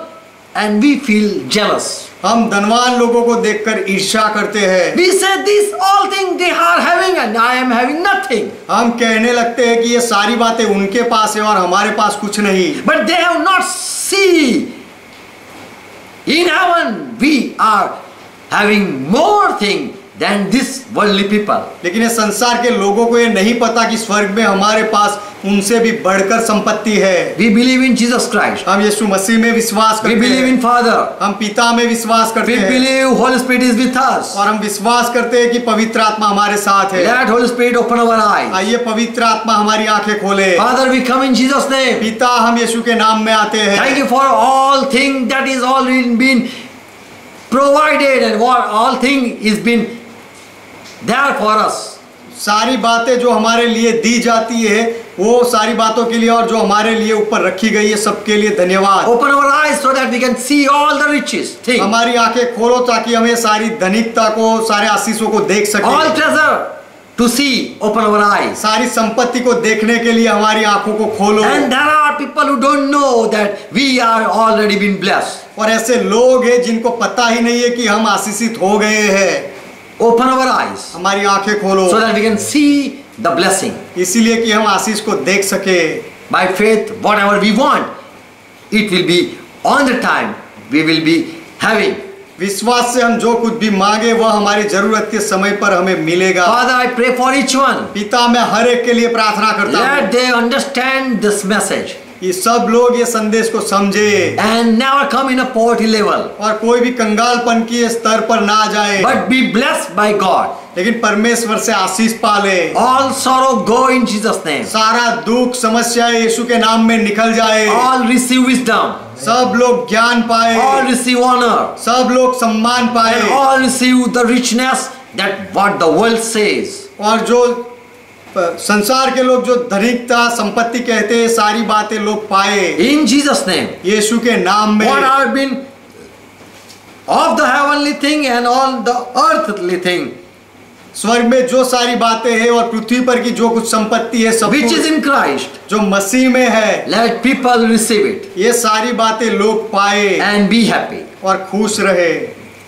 and we feel jealous. हम धनवान लोगों को देखकर ईर्ष्या करते हैं। We say these all things they are having and I am having nothing. हम कहने लगते हैं कि ये सारी बातें उनके पास है और हमारे पास कुछ नहीं। But they have not seen. In heaven we are having more thing than this worldly people. लेकिन इस संसार के लोगों को ये नहीं पता कि स्वर्ग में हमारे पास उनसे भी बढ़कर संपत्ति है। We believe in Jesus Christ. हम यीशु मसीह में विश्वास We करते believe हैं। in Father. हम पिता में विश्वास करते We हैं believe Holy Spirit is with us. और हम विश्वास करते हैं कि पवित्र आत्मा हमारे साथ है। Let Holy Spirit open our eyes. आइए पवित्र आत्मा हमारी आंखें खोले। Father, we come in Jesus' name. पिता, हम यीशु के नाम में आते हैं। Thank you for all thing that is already been provided and what all thing is been there for us. सारी बातें जो हमारे लिए दी जाती है वो सारी बातों के लिए और जो हमारे लिए ऊपर रखी गई है सबके लिए धन्यवाद। Open our eyes so that we can see all the riches things. हमारी आंखें खोलो ताकि हमें सारी धनिकता को, सारे आशीषों को देख All सके। treasure to see. Open our eyes. सारी संपत्ति को देखने के लिए हमारी आंखों को खोलो। And there are people who don't know that we are already been blessed. और ऐसे लोग हैं जिनको पता ही नहीं है कि हम आशीषित हो गए हैं। Open our eyes हमारी आंखें खोलो so that we can see the blessing. इसीलिए कि हम आशीष को देख सके। By faith, whatever we want, it will be on the time we will be having. विश्वास से हम जो कुछ भी मांगे वह हमारी जरूरत के समय पर हमें मिलेगा। Father, I pray for each one. पिता, मैं हर एक के लिए प्रार्थना करता हूँ Let they understand this message कि सब लोग ये संदेश को समझे and never come in a poverty level, और कोई भी कंगालपन के स्तर पर ना जाए, but be blessed by God. लेकिन परमेश्वर से आशीष पाले। All sorrow go in Jesus' name. सारा दुख समस्या यीशु के नाम में निकल जाए। All receive wisdom. सब लोग ज्ञान पाए, All receive honor. सब लोग सम्मान And पाए all receive the richness that what the world says. और जो संसार के लोग जो धनिकता संपत्ति कहते हैं सारी बातें लोग पाए In Jesus' name. यीशु के नाम में। What are been of the heavenly thing and all the earthly thing, स्वर्ग में जो सारी बातें हैं और पृथ्वी पर की जो कुछ संपत्ति है सब which is in Christ, जो मसीह में है, let people receive it ये सारी बातें लोग पाए and be happy. और खुश रहे।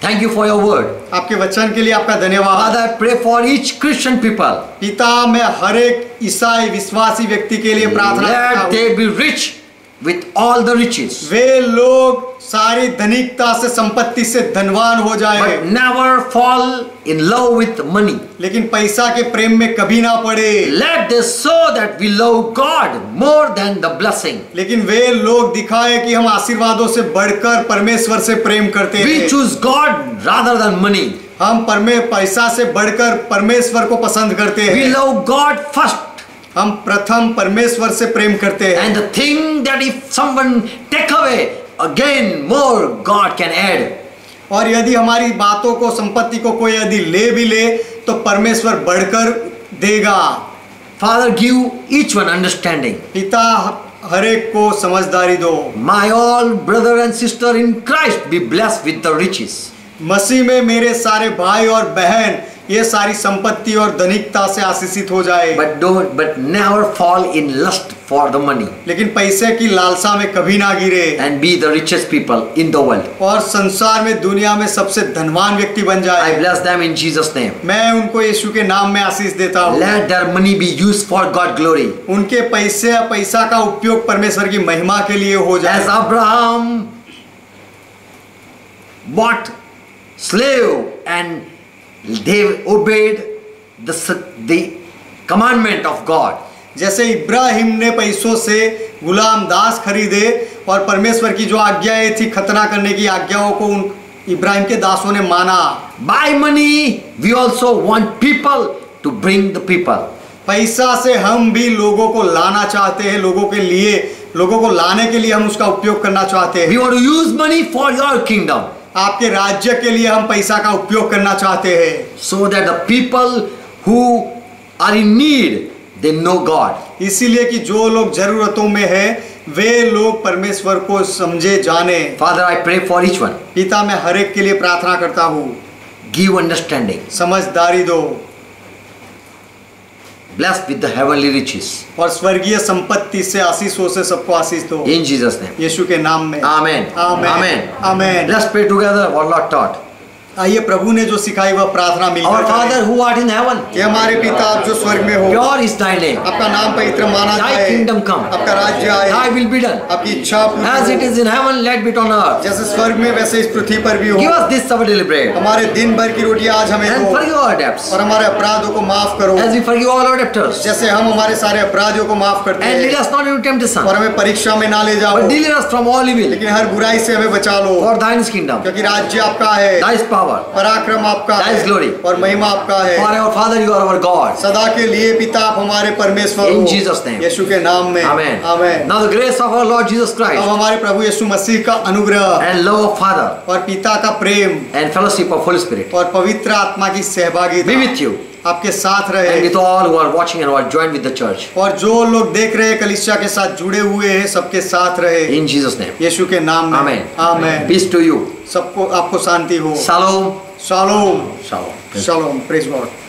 Thank you for your word. आपके वचन के लिए आपका धन्यवाद। Father, I pray for each Christian people. पिता, मैं हर एक ईसाई विश्वासी व्यक्ति के लिए प्रार्थना करता Let हूँ they be rich with all the riches, वे लोग सारी धनिकता से संपत्ति से धनवान हो जाए but never fall in love with money. लेकिन पैसा के प्रेम में कभी ना पड़े। Let they show that we love God more than the blessing. लेकिन वे लोग दिखाए कि हम आशीर्वादों से बढ़कर परमेश्वर से प्रेम करते We हैं। choose God rather than money. हम पैसा से बढ़कर परमेश्वर को पसंद करते We हैं। love God first. हम प्रथम परमेश्वर से प्रेम करते हैं And the thing that if someone take away, again more God can add. और यदि हमारी बातों को, संपत्ति को कोई यदि ले भी ले तो परमेश्वर बढ़कर देगा। Father, give each one understanding. पिता, हर एक को समझदारी दो। My all brother and sister in Christ be blessed with the riches. मसीह में मेरे सारे भाई और बहन ये सारी संपत्ति और धनिकता से आशीषित हो जाए, But never fall in lust for the money लेकिन पैसे की लालसा में कभी ना गिरे and be the richest people in the world. और संसार में, दुनिया में सबसे धनवान व्यक्ति बन I जाए। bless them in Jesus' name. मैं उनको यीशु के नाम में आशीष देता हूँ। Let their money be used for God glory. उनके पैसा का उपयोग परमेश्वर की महिमा के लिए हो As जाए। Abraham bought slave and they obeyed the commandment of God. जैसे इब्राहिम ने पैसों से गुलाम दास खरीदे और परमेश्वर की जो आज्ञाएं थी, खतना करने की आज्ञाओं को उन इब्राहिम के दासों ने माना। By money we also want people to bring the people. पैसा से हम भी लोगों को लाना चाहते हैं, लोगों को लाने के लिए हम उसका उपयोग करना चाहते We हैं। want to use money for your kingdom, आपके राज्य के लिए हम पैसा का उपयोग करना चाहते हैं, so that the people who are in need they know God. इसीलिए कि जो लोग जरूरतों में है वे लोग परमेश्वर को समझे जाने। Father, I pray for each one. पिता, मैं हर एक के लिए प्रार्थना करता हूँ, Give understanding. समझदारी दो। blessed with the heavenly riches. और स्वर्गीय संपत्ति से आशीषों से सबको आशीष दो In Jesus' name. यीशु के नाम में Amen. Amen Amen. Amen. Let's pray together what Lord taught. आइए प्रभु ने जो सिखाई वह प्रार्थना Our मिलकर Father करें। who art in heaven, कि हमारे पिता आप जो स्वर्ग में हो, pure is thy name. आपका नाम पवित्र माना Thy जाए, kingdom come. आपका राज्य आए, Thy will be done. आपकी इच्छा पूरी As it हो। is in heaven, let be it on earth. जैसे स्वर्ग में वैसे इस पृथ्वी पर भी हो। Give us this our daily bread. हमारे दिन भर की रोटी आज हमें And दो forgive our debts, और हमारे अपराधों को माफ करो as we forgive all our debtors. जैसे हम हमारे सारे अपराधियों को माफ करते And lead हैं। us not into temptation, और हमें परीक्षा में ना ले जाओ, but deliver us from all evil. लेकिन हर बुराई से हमें बचा लो, For thine is kingdom, क्योंकि राज्य आपका है, thy is power, पराक्रम आपका thy is है glory. और महिमा आपका है। For our Father, you are our God. सदा के लिए पिता आप हमारे परमेश्वर In हो, Jesus' name. यीशु के नाम में Amen. Amen. Now the grace of our Lord Jesus अब Christ हमारे प्रभु यीशु मसीह का अनुग्रह and love of Father और पिता का प्रेम and fellowship of Holy Spirit और पवित्र आत्मा की be सहभागिता with you आपके साथ and रहे with all who are watching and who are joined with the church. और जो लोग देख रहे हैं कलीसिया के साथ जुड़े हुए हैं सबके साथ रहे In Jesus' name. यीशु के नाम में Amen. Amen. Peace to you. सबको आपको शांति हो। Shalom. Shalom Shalom. Shalom praise God.